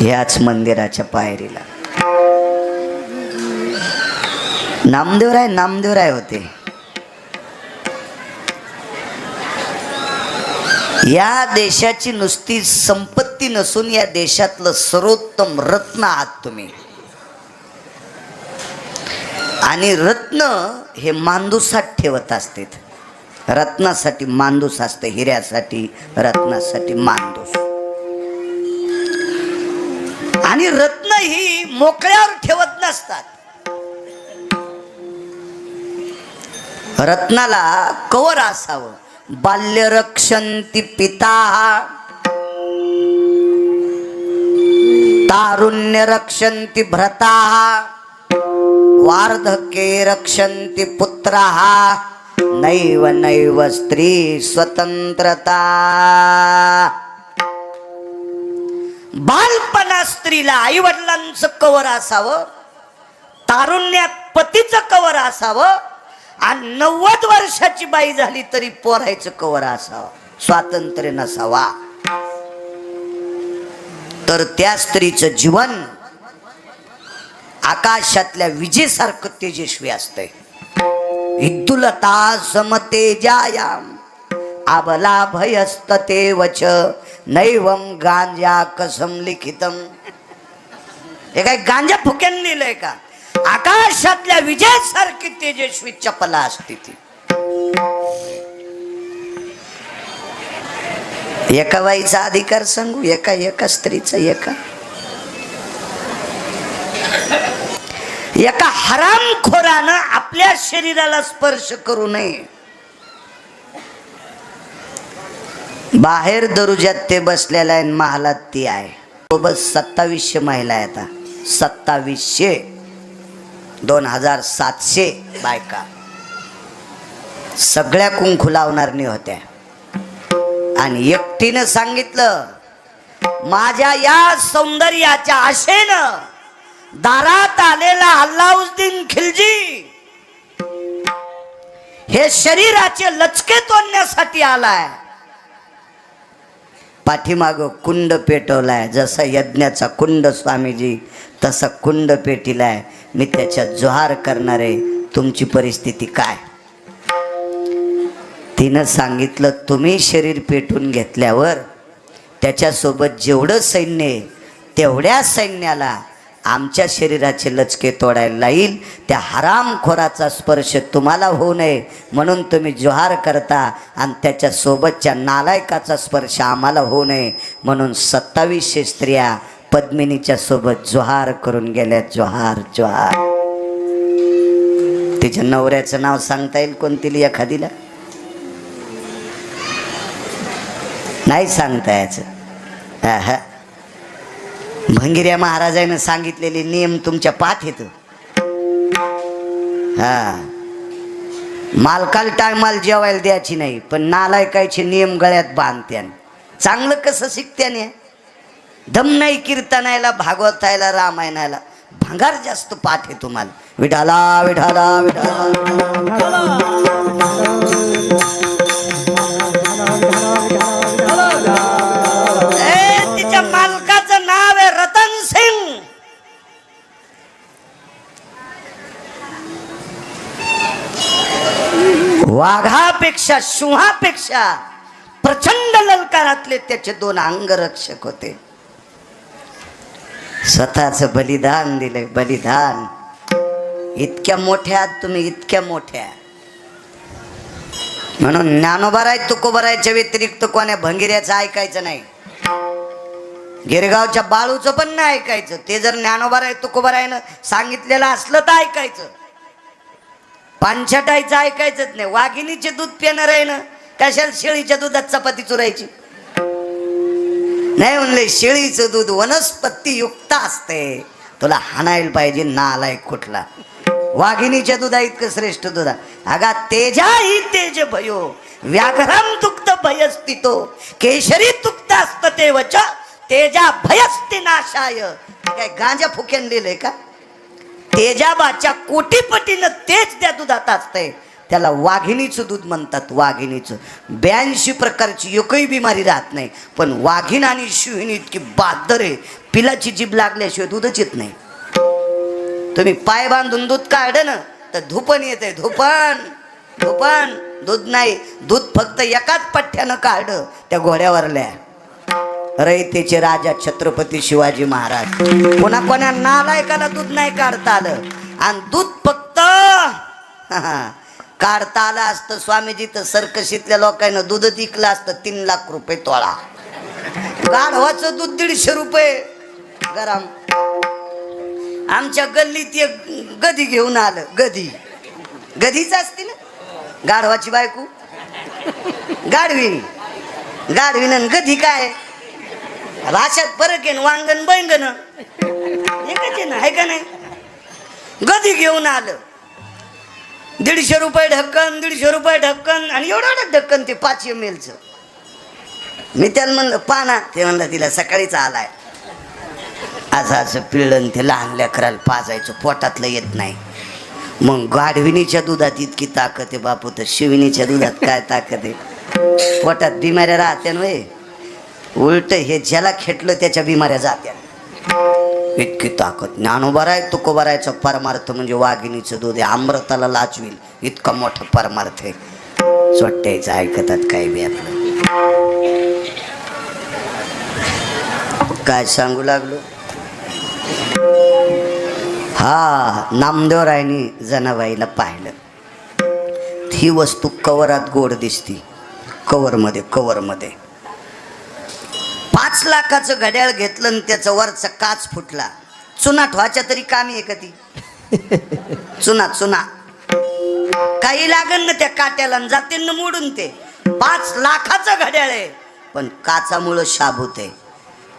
याच मंदिराच्या पायरीला. नामदेवराय होते. या देशाची नुसती संपत्ती नसून या देशातलं सर्वोत्तम रत्न आहात तुम्ही. आणि रत्न हे मांदुसात ठेवत असतात. रत्नासाठी मांदूस असते, हिऱ्यासाठी रत्नासाठी मांदूस. आणि रत्न ही मोकळ्यावर ठेवत नसतात. रत्नाला कवर असावं. बाल्य रक्षन्ति पिता, तारुण्य रक्षन्ति भ्रता, वार्धके रक्षन्ति पुत्रा, नैव नैव स्त्री स्वतंत्रता. बालपणा स्त्रीला आई वडिलांचं कवर असावं, तारुण्यात पतीचं कवर असावं, आणि 90 वर्षाची बाई झाली तरी पोरायचं कवर असावं. स्वातंत्र्य नसावा. तर त्या स्त्रीचं जीवन आकाशातल्या विजेसारखं तेजस्वी असतंय. विद्युलता समतेजायाम आबला भयस्तते वच नैवम गांजा कसम लिखितम. हे काय गांजा फुक्यान लिहिलंय का? आकाशातल्या विजेसारखी तेजस्वी चपला असते ती. एका बाईचा अधिकार सांगू, एका स्त्रीचा. एका हरामखोरानं आपल्या शरीराला स्पर्श करू नये. बाहेर दरुजात ते बसलेला आहे, महालात ती आहे. सोबत 2700 महिला आहेत. 2700 2700 बायका सगळ्या कुंकू लावणारणी होत्या. आणि एकटीनं सांगितलं, माझ्या या सौंदर्याच्या आशेनं दारात आलेला अल्लाउद्दीन खिलजी हे शरीराचे लचके तोडण्यासाठी आलाय. पाठीमाग कुंड पेटवलाय, जसा यज्ञाचा कुंड स्वामीजी तसा कुंड पेटिलाय. मी त्याच्यात जोहार करणारे, तुमची परिस्थिती काय? तिनं सांगितलं, तुम्ही शरीर पेटून घेतल्यावर त्याच्यासोबत जेवढं सैन्य आहे तेवढ्या सैन्याला आमच्या शरीराचे लचके तोडायला येईल. त्या हरामखोराचा स्पर्श तुम्हाला होऊ नये म्हणून तुम्ही जोहार करता, आणि त्याच्या सोबतच्या नालायकाचा स्पर्श आम्हाला होऊ नये म्हणून 2700 स्त्रिया पद्मिनीच्या सोबत जोहार करून गेल्या. जोहार जोहार. तिच्या नवऱ्याचं नाव सांगता येईल कोणती एखादीला? नाही सांगता यायचं. भंगिऱ्या महाराजांनी सांगितलेले नियम तुमच्या पाठ येत. मालकाला टायमाला जेवायला द्यायची नाही, पण नालायकाचे नियम गळ्यात बांधत्या. चांगलं कसं शिकत्याने? दम नाही कीर्तनायला, भागवतायला, रामायणाला. भंगार जास्त पाठ आहे तुम्हाला. विठाला विठाला विठाला. तिच्या मालकाचं नाव आहे रतन सिंग. वाघापेक्षा सिंहापेक्षा प्रचंड ललकारातले त्याचे 2 अंगरक्षक होते. स्वतःच बलिदान दिले. बलिदान. इतक्या मोठ्या तुम्ही, इतक्या मोठ्या. म्हणून ज्ञानोबाराय तुकोबारायच्या व्यतिरिक्त कोण्या भंगिऱ्याचं ऐकायचं नाही. गिरगावच्या बाळूचं पण नाही ऐकायचं. ते जर ज्ञानोबाराय तुकोबारायनं सांगितलेलं असलं तर ऐकायचं. पानछटायचं ऐकायचंच नाही. वाघिणीचे दूध पिणार आहे ना, कशाला शेळीच्या दुधात चपाती चुरायची? नाही म्हणले, शेळीचं दूध वनस्पती युक्त असते. तुला हाणायला पाहिजे नालायक कुठला. वाघिणीच्या दुधा इतकं श्रेष्ठ दुधा. अगा तेजा ही तेज भयो व्याघ्रम तुक्त भयस्तितो केशरी तुक्त असत ते वच तेजा भयस्ति नाशाय. काय गांजा फुक्यान लिहिलंय का? तेजाबाच्या कोटीपटीनं तेज त्या दुधात असतंय. त्याला वाघिणीचं दूध म्हणतात. वाघिणीचं 82 प्रकारची एकही बिमारी राहत नाही. पण वाघीण आणि शिवणी इतकी बहादर आहे, पिलाची जीभ लागल्याशिवाय दूधच येत नाही. तुम्ही पाय बांधून दूध काढलं ना तर धुपण येते. धुपण धुपण. दूध नाही, दूध फक्त एकाच पठ्ठ्यानं काढलं त्या घोड्यावरल्या रयतेचे राजा छत्रपती शिवाजी महाराज. कोणा कोणा नालायकाला दूध नाही काढता आलं, आणि दूध फक्त काढता आलं असतं स्वामीजी तर सर्कशीतल्या लोकांना दूध विकलं असतं 3 लाख रुपये तोळा. गाढवाचं दूध 150 रुपये गरम. आमच्या गल्लीत एक गधी घेऊन आलं. गधी गधीच असते ना, गाढवाची बायको गाढवीन. गाढवीन गधी काय भाषात फरक आहे. वांगण बैंगण एकच आहे ना, आहे का नाही? गधी घेऊन आलं. 150 रुपये ढक्कन, 150 रुपये ढक्कन. आणि एवढं ढक्कन ते 5 ml. मी त्याला म्हणलं पाना. ते म्हणलं तिला सकाळीच आलाय. असं पिळण ते लहान लेकराला पाजायचं, पोटातलं येत नाही. मग गाढविणीच्या दुधात इतकी ताकद आहे बापू, तर शिविनीच्या दुधात काय ताकद आहे? पोटात बिमाऱ्या राहत्या नव्हे, उलट हे ज्याला खेटलं त्याच्या बिमाऱ्या जात्या. इतकी ताकद. ज्ञानोबाराय तुकोबारायचा परमार्थ म्हणजे वाघिणीचं दूध आहे. अमृताला लाचविल इतका मोठा परमार्थ आहे. चोट्याचं ऐकतात काय बी आपलं. काय सांगू लागलो? हा नामदेवरायनी जनाबाईला पाहिलं. ही वस्तू कवरात गोड दिसती. कवरमध्ये 5 लाखाचं घड्याळ घेतलं आणि त्याचा वरचा काच फुटला. चुना ठेवायच्या तरी कामी आहे का ती? चुना चुना काही लागन ना त्या काट्याला, जाते ना मोडून. ते 5 लाखाचं घड्याळ आहे, पण काचामुळं शाबूत आहे.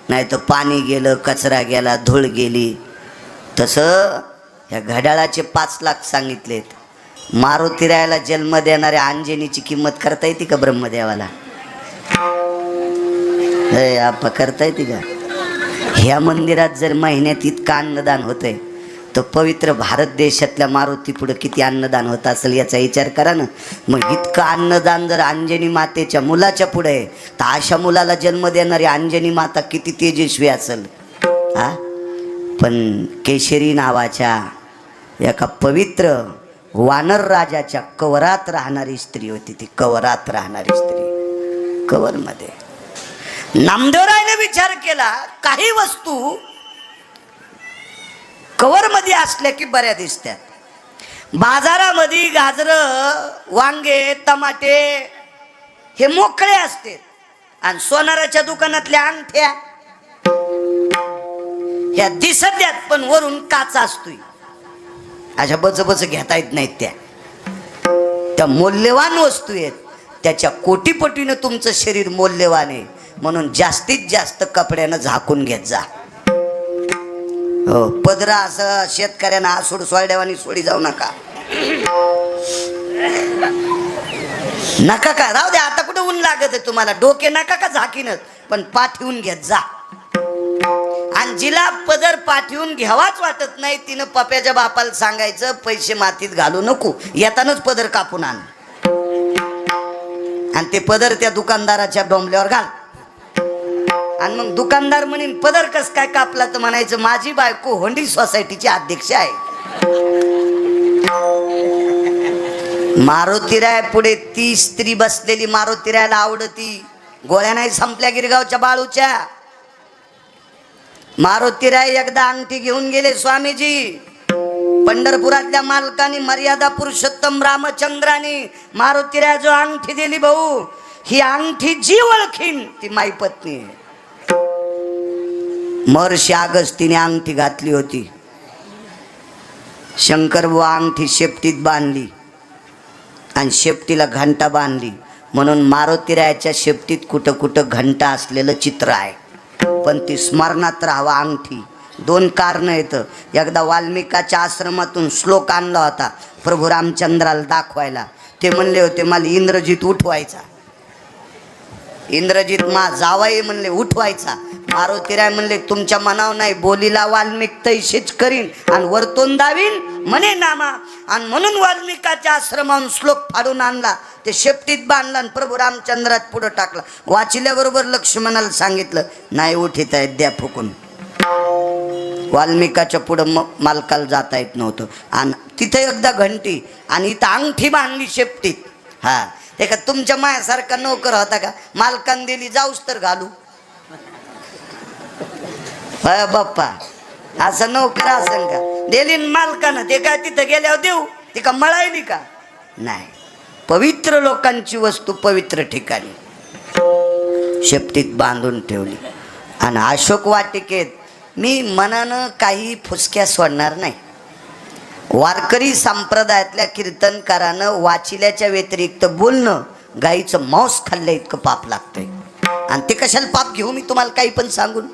नाही तर पाणी गेलं, कचरा गेला, धूळ गेली. तसं या घड्याळाचे 5 लाख सांगितलेत. मारुती रायाला जन्म देणाऱ्या अंजनीची किंमत करता येते का ब्रह्मदेवाला? आपा करता येते का? ह्या मंदिरात जर महिन्यात इतकं अन्नदान होतंय, तर पवित्र भारत देशातल्या मारुती पुढे किती अन्नदान होत असेल याचा विचार करा ना. मग इतकं अन्नदान जर अंजनी मातेच्या मुलाच्या पुढे आहे, तर अशा मुलाला जन्म देणारी अंजनी माता किती तेजस्वी असेल. हा, पण केशरी नावाच्या एका पवित्र वानर राजाच्या कवरात राहणारी स्त्री होती. ती कवरात राहणारी स्त्री, कवरमध्ये. नामदेवरायने विचार केला, काही वस्तू कवरमध्ये असल्या की बऱ्या दिसतात. बाजारामध्ये गाजर, वांगे, टमाटे हे मोकळे असते, आणि सोनाराच्या दुकानातल्या अंगठ्या ह्या दिसत आहेत, पण वरून काचा असतोय. अशा बच घेता येत नाहीत. त्या मौल्यवान वस्तू आहेत, त्याच्या कोटीपटीनं तुमचं शरीर मौल्यवान आहे. म्हणून जास्तीत जास्त कपड्यानं झाकून घेत जा. हो, पदरा असं शेतकऱ्यांना आसूड सोडल्यावानी सोडी जाऊ नका. नका का राहू द्या, आता कुठे ऊन लागत आहे तुम्हाला, डोके नका का झाकीनच, पण पाठवून घेत जा. आणि जिला पदर पाठवून घ्यावाच वाटत नाही, तिनं पप्याच्या बापाला सांगायचं, पैसे मातीत घालू नको, येतानाच पदर कापून आण, आणि ते पदर त्या दुकानदाराच्या डोंबल्यावर घाल. आणि मग दुकानदार म्हणेन पदर कस काय कापला, तर म्हणायचं माझी बायको होंडी सोसायटीची अध्यक्ष आहे. मारुतीराय पुढे ती स्त्री बसलेली मारुतीरायला आवडती. गोळ्या नाही संपल्या गिरगावच्या बाळूच्या. मारुतीराय एकदा अंगठी घेऊन गेले स्वामीजी. पंढरपुरातल्या मालकानी मर्यादा पुरुषोत्तम रामचंद्रानी मारुतीराय जो अंगठी दिली, भाऊ ही अंगठी जी ओळखीन ती माई पत्नी. महर्षी अगस्तीने अंगठी घातली होती. शंकरबुवा अंगठी शेपटीत बांधली आणि शेपटीला घंटा बांधली, म्हणून मारुतीरायाच्या शेपटीत कुठं कुठं घंटा असलेलं चित्र आहे. पण ती स्मरणात राहावा अंगठी. 2 कारणं येतं. एकदा वाल्मिकाच्या आश्रमातून श्लोक आणला होता प्रभू रामचंद्राला दाखवायला. ते म्हणले होते मला इंद्रजित उठवायचा. इंद्रजित मा जावाई म्हणले उठवायचा. मारुतीराय म्हणले तुमच्या मनावर नाही, बोलीला वाल्मिक तैसेच करीन आणि वरतून दावीन म्हणे नामा. आणि म्हणून वाल्मिकाच्या आश्रमाहून श्लोक फाडून आणला, ते शेपटीत बांधला आणि प्रभू रामचंद्रात पुढं टाकला. वाचिल्याबरोबर लक्ष्मणाला सांगितलं नाही उठीत आहेत, द्या फुकून. वाल्मिकाच्या पुढं मालकाला जाता येत नव्हतं. आणि तिथे एकदा घंटी आणि इथं अंगठी बांधली शेपटीत. हा, ते का तुमच्या मायासारखा नोकर होता का, मालकान दिली जाऊस तर घालू. बाप्पा असं नोकर असेल का, दिली मालकानं, ते काय तिथं गेल्यावर देऊ, ती का मळायली का? नाही, पवित्र लोकांची वस्तू पवित्र ठिकाणी शेपटीत बांधून ठेवली. आणि अशोक वाटिकेत मी मनानं काही फुसक्या सोडणार नाही. वारकरी संप्रदायातल्या कीर्तनकारानं वाचिल्याच्या व्यतिरिक्त बोलणं, गाईचं मांस खाल्लं इतकं पाप लागतंय. आणि ते कशाला पाप घेऊ मी तुम्हाला काही पण सांगून.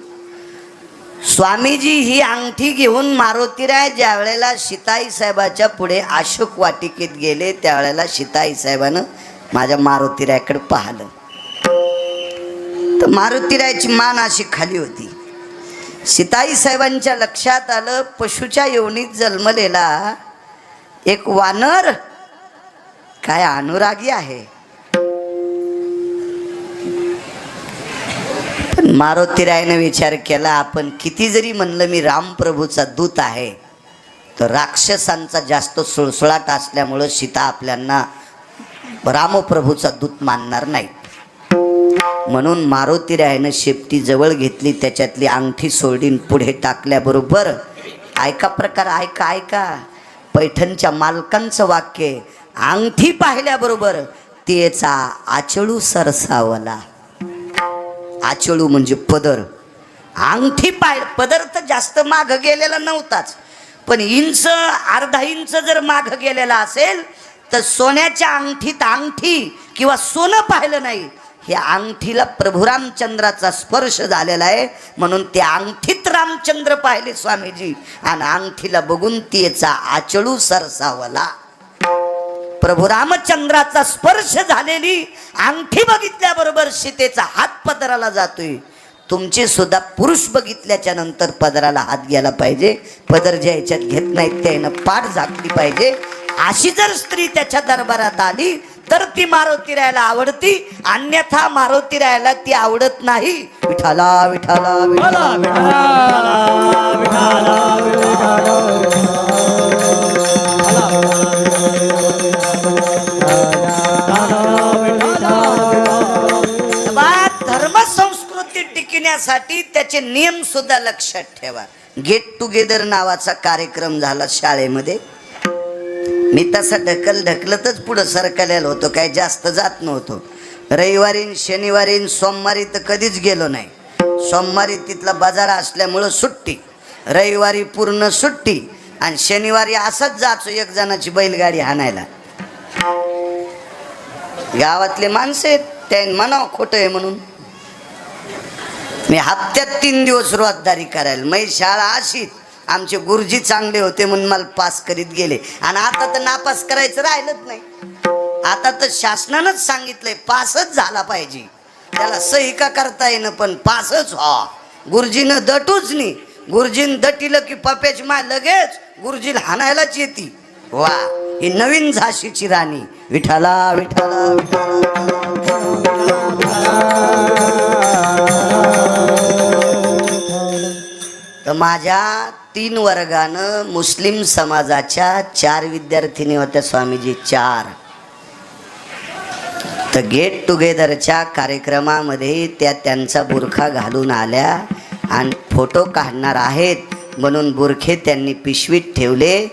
स्वामीजी ही अंगठी घेऊन मारुतीराय ज्या वेळेला सीताई साहेबाच्या पुढे अशोक वाटिकेत गेले, त्यावेळेला सीताई साहेबानं माझ्या मारुतीरायकडे पाहिलं, तर मारुतीरायची मान अशी खाली होती. सीताई साहेबांच्या लक्षात आलं पशुच्या योनीत जन्मलेला एक वानर काय अनुरागी आहे. पण मारुतीरायने विचार केला, आपण किती जरी म्हणलं मी रामप्रभूचा दूत आहे, तर राक्षसांचा जास्त सुळसुळाट असल्यामुळं सीता आपल्यांना रामप्रभूचा दूत मानणार नाही. म्हणून मारुतीरायनं शेपटी जवळ घेतली, त्याच्यातली अंगठी सोडून पुढे टाकल्याबरोबर ऐका प्रकार, ऐका ऐका, पैठणच्या मालकांचं वाक्य, अंगठी पाहिल्याबरोबर तिचा आचळू सरसावला. आचळू म्हणजे पदर. अंगठी पदर तर जास्त माग गेलेला नव्हताच, पण इंच अर्धा इंच जर माग गेलेला असेल तर सोन्याच्या अंगठीत अंगठी किंवा सोनं पाहिलं नाही. ह्या अंगठीला प्रभू रामचंद्राचा स्पर्श झालेला आहे म्हणून त्या अंगठीत रामचंद्र पाहिले स्वामीजी आणि अंगठीला बघून त्याचा आचळू सरसावला. प्रभू रामचंद्राचा स्पर्श झालेली अंगठी बघितल्याबरोबर सीतेचा हात पदराला जातोय. तुमचे सुद्धा पुरुष बघितल्याच्या नंतर पदराला हात घ्यायला पाहिजे. पदर ज्या ह्याच्यात घेत नाहीत त्यानं पाठ झाकली पाहिजे. अशी जर स्त्री त्याच्या दरबारात आली तर ती मारुती राहायला आवडती, अन्यथा मारुती राहायला ती आवडत नाही. विठाला विठाला विठाला धर्म संस्कृती टिकण्यासाठी त्याचे नियम सुद्धा लक्षात ठेवा. गेट टुगेदर नावाचा कार्यक्रम झाला शाळेमध्ये. मी तसा ढकलतच पुढं सरकलेलो होतो, काय जास्त जात नव्हतो. रविवारी शनिवारी सोमवारी तर कधीच गेलो नाही. सोमवारी तिथला बाजार असल्यामुळं सुट्टी, रविवारी पूर्ण सुट्टी आणि शनिवारी असंच जायचो एक जणाची बैलगाडी हाणायला. गावातले माणसं आहेत त्या म्हणावं खोटं आहे म्हणून. मी हप्त्यात 3 दिवस रोजदारी करायला. मग शाळा अशीच, आमचे गुरुजी चांगले होते म्हणून मला पास करीत गेले. आणि आता तर नापास करायचं राहिलंच नाही. आता तर शासनानंच सांगितलंय पासच झाला पाहिजे. त्याला सही का करता येणं पण पासच व्हा. गुरुजीनं दटूच नाही. गुरुजीनं दटिलं की पप्याची माय लगेच गुरुजीला हाणायलाच येते. वा, ही नवीन झाशीची राणी. विठाला विठाला तर माझ्या 3 वर्गानं मुस्लिम समाजाच्या 4 विद्यार्थिनी होत्या स्वामीजी. 4 तर गेट टुगेदरच्या कार्यक्रमामध्ये त्या त्यांचा बुरखा घालून आल्या आणि फोटो काढणार आहेत म्हणून बुरखे त्यांनी पिशवीत ठेवले.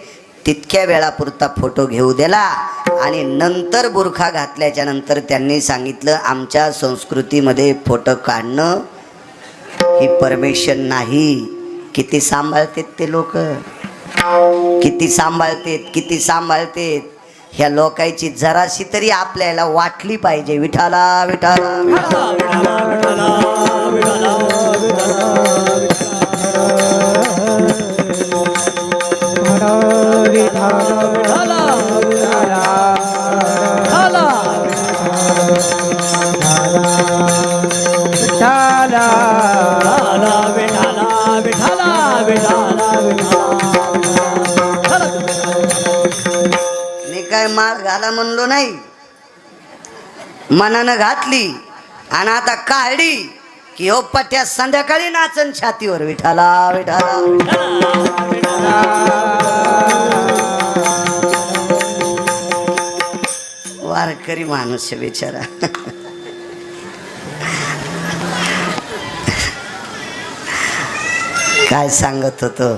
तितक्या वेळापुरता फोटो घेऊ दिला आणि नंतर बुरखा घातल्याच्या नंतर त्यांनी सांगितलं आमच्या संस्कृतीमध्ये फोटो काढणं ही परमिशन नाही. किती सांभाळतेत ते लोक, किती सांभाळतेत. ह्या लोकांची जराशी तरी आपल्याला वाटली पाहिजे. विठाला विठाला मी काय माळ घाला म्हणलो नाही, मनानं घातली आणि आता काढली की हो पट्या संध्याकाळी नाचन छातीवर. विठाला विठाला वारकरी माणूस बिचारा. काय सांगत होतो,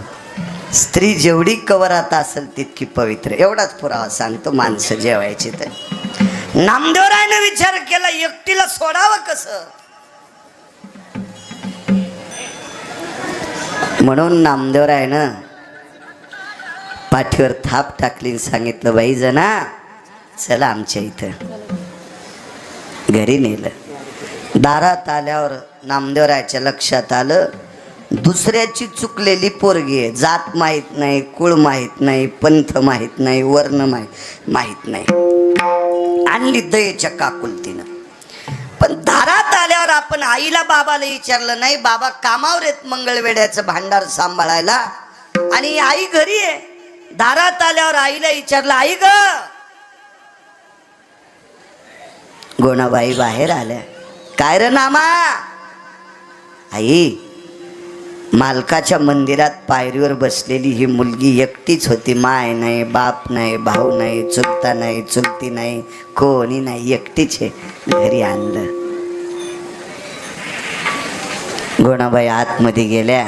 स्त्री जेवढी कवरात असेल तितकी पवित्र. एवढाच पुरावा सांगतो. माणसं जेवायची तर नामदेवरायनं विचार केला एकटीला सोडावं कसं, म्हणून नामदेवरायनं पाठीवर थाप टाकली, सांगितलं बाई जना चला आमच्या इथं. घरी नेलं. दारात आल्यावर नामदेवरायच्या लक्षात आलं दुसऱ्याची चुकलेली पोरगी आहे. जात माहीत नाही, कुळ माहीत नाही, पंथ माहीत नाही, वर्ण माहीत नाही. आणली दयेच्या काकुलतीनं. पण दारात आल्यावर आपण आईला बाबाला विचारलं नाही. बाबा कामावर आहेत मंगळवेड्याचं भांडार सांभाळायला आणि आई घरी आहे. दारात आल्यावर आईला विचारलं आई ग. गोणाबाई बाहेर आल्या. काय रे नामा. आई मालकाच्या मंदिरात पायरीवर बसलेली ही मुलगी एकटीच होती. माय नाही, बाप नाही, भाऊ नाही, चुलता नाही, चुलती नाही, कोणी नाही, एकटीच आहे. घरी आणलं. गोणाबाई आतमध्ये गेल्या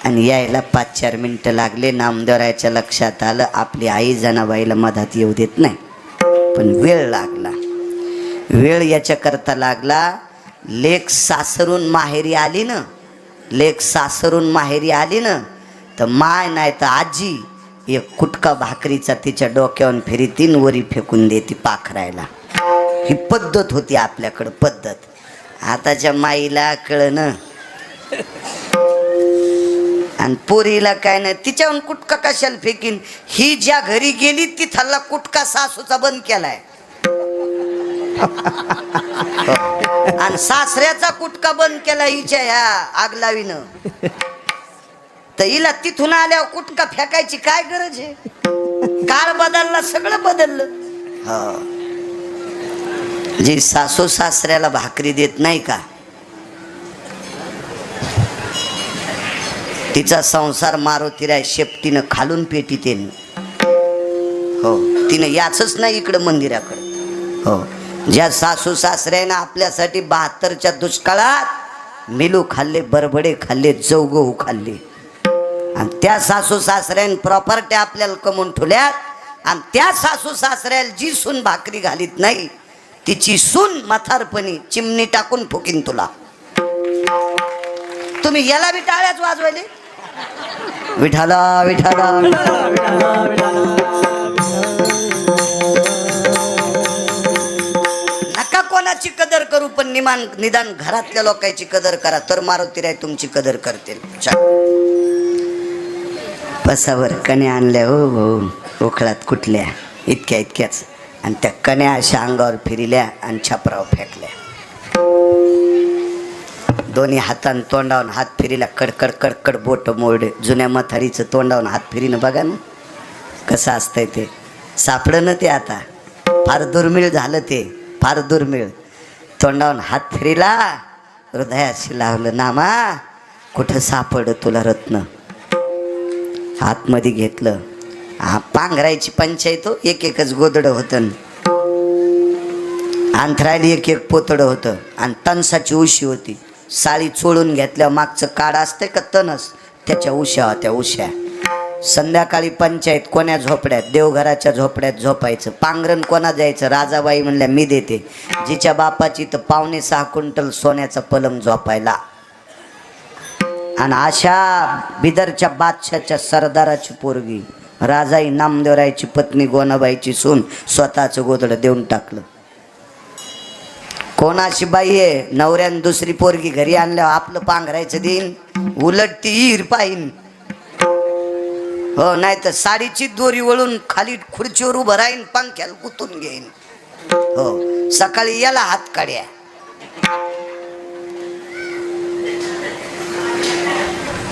आणि यायला 5-4 मिनिटं लागले. नामदेवरायच्या लक्षात आलं आपली आई जनाबाईला मधात येऊ देत नाही. पण वेळ लागला. वेळ याच्याकरता लागला लेक सासरून माहेरी आली ना. तर माय नाही तर आजी एक कुटका भाकरीचा तिच्या डोक्यावर फिरी 3 वरी फेकून देते पाखरायला. ही पद्धत होती आपल्याकडं पद्धत. आताच्या माईला कळणं आणि पोरीला काय नाही. तिच्याहून कुटका कशाला फेकीन. ही ज्या घरी गेली तिथला कुटका सासूचा बंद केलाय आणि सासऱ्याचा कुटका बंद केला हिच्या ह्या आगलावीनं. तर हिला तिथून आल्यावर कुटका फेकायची काय गरज आहे. काळ बदलला, सगळं बदललं. हो, जी सासू सासऱ्याला भाकरी देत नाही का तिचा संसार मारुतीराय शेपटीनं खालून पेटी ते. हो, तिनं याचच नाही इकडं मंदिराकडं. हो, ज्या सासू सासऱ्यानं आपल्यासाठी 72च्या दुष्काळात मिलू खाल्ले, बरबडे खाल्ले, जवगहू खाल्ले आणि त्या सासू सासऱ्यानं प्रॉपर्टी आपल्याला कमवून ठेवल्यात आणि त्या सासू सासऱ्याला जी सून भाकरी घालीत नाही तिची सून म्हातारपणी चिमणी टाकून फुकीन तुला. तुम्ही याला बी टाळ्याच वाजवायले. विठाला विठाला नका कोणाची कदर करू, पण निदान घरातल्या लोकांची कदर करा, तर मारुतीराय तुमची कदर करतील. बसावर कण्या आणल्या हो हो उखळात कुठल्या इतक्याच आणि त्या कण्या अशा अंगावर फिरिल्या आणि छापरावर फेकल्या. दोन्ही हातान तोंडावून हात फिरीला, कडकड कडकड बोट मोडे. जुन्या म्हातारीचं तोंडावून हात फिरीनं बघा ना कसं असतंय ते. सापडं ना ते आता, फार दुर्मिळ झालं ते, फार दुर्मिळ. तोंडावून हात फिरीला, हृदयाशी लावलं नामा कुठं सापड तुला रत्न. आतमध्ये घेतलं. हा पांघरायची पंचायत हो. एकच गोदडं होतं, अंथरायला एक पोतडं होतं आणि तणसाची उशी होती. साळी चोळून घेतल्या मागचं काड असतंय का तणस, त्याच्या उश्या होत्या उश्या. संध्याकाळी पंचायत कोण्या झोपड्यात, देवघराच्या झोपड्यात झोपायचं. पांघरण कोणा जायचं, राजाबाई म्हणल्या मी देते. जिच्या बापाची तर 5.25 क्विंटल सोन्याचा पलंग झोपायला. आणि अशा बिदरच्या बादशाच्या सरदाराची पोरगी राजाई नामदेवरायची पत्नी गोनाबाईची सून स्वतःचं गोदडं देऊन टाकलं. कोणाशी बाई आहे, नवऱ्यानं दुसरी पोरगी घरी आणल्यावर आपलं पांघरायचं देईन, उलट ती हिर पाहीन. हो, नाही तर साडीची दोरी वळून खाली खुर्चीवर उभं राहीन, पंख्याला गुतून घेईन. हो, सकाळी याला हात काढ्या.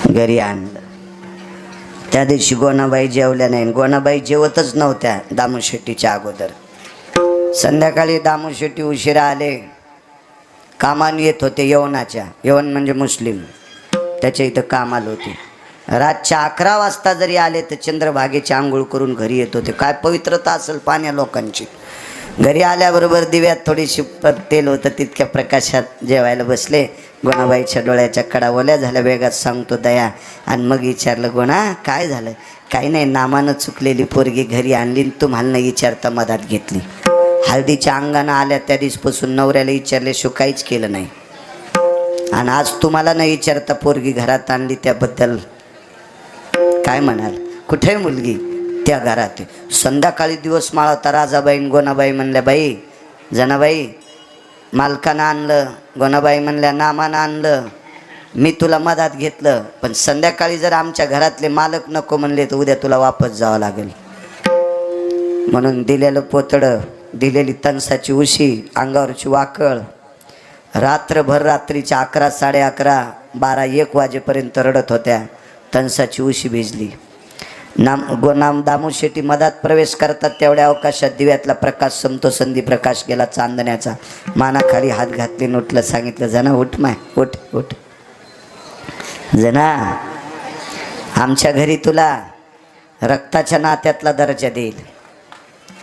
घरी आणलं. त्या दिवशी गोनाबाई जेवल्या नाही. गोनाबाई जेवतच नव्हत्या दामू शेट्टीच्या अगोदर. संध्याकाळी दामू शेट्टी उशिरा आले. कामाला येत होते यवनाच्या, यवन म्हणजे मुस्लिम, त्याच्या इथं कामाला होते. रातच्या 11 वाजता जरी आले तर चंद्रभागेची आंघोळ करून घरी येत होते. काय पवित्रता असेल पाण्या लोकांची. घरी आल्याबरोबर दिव्यात थोडीशी तेल होतं, तितक्या प्रकाशात जेवायला बसले. गोणाबाईच्या डोळ्याच्या कडा ओल्या झाल्या. वेगात सांगतो दया. आणि मग विचारलं, गोणा काय झालं? काही नाही, नामानं चुकलेली पोरगी घरी आणली, तुम्हाला नाही विचारता मधात घेतली. हळदीच्या अंगानं आल्या त्या दिवसपासून नवऱ्याला विचारल्याशिवाय काहीच केलं नाही. आणि आज तुम्हाला नाही विचारता पोरगी घरात आणली, त्याबद्दल काय म्हणाल? कुठे मुलगी? त्या घरात. संध्याकाळी दिवस माळवता राजाबाईन गोनाबाई म्हणल्या, बाई जनाबाई मालकानं आणलं. गोनाबाई म्हणल्या, नामानं आणलं, मी तुला मधात घेतलं, पण संध्याकाळी जर आमच्या घरातले मालक नको म्हणले तर उद्या तुला वापस जावं लागेल. म्हणून दिलेलं पोतडं, दिलेली तणसाची उशी, अंगावरची वाकळ, रात्रभर रात्रीच्या 11, 11:30, 12, 1 वाजेपर्यंत रडत होत्या. तणसाची उशी भिजली. दामू शेट्टी मधात प्रवेश करतात तेवढ्या अवकाशात दिव्यातला प्रकाश संपतो. संधी प्रकाश गेला चांदण्याचा. मानाखाली हात घातले, नोटलं, सांगितलं, जना उठ माय, उठ उठ जना, आमच्या घरी तुला रक्ताच्या नात्यातला दर्जा देईल,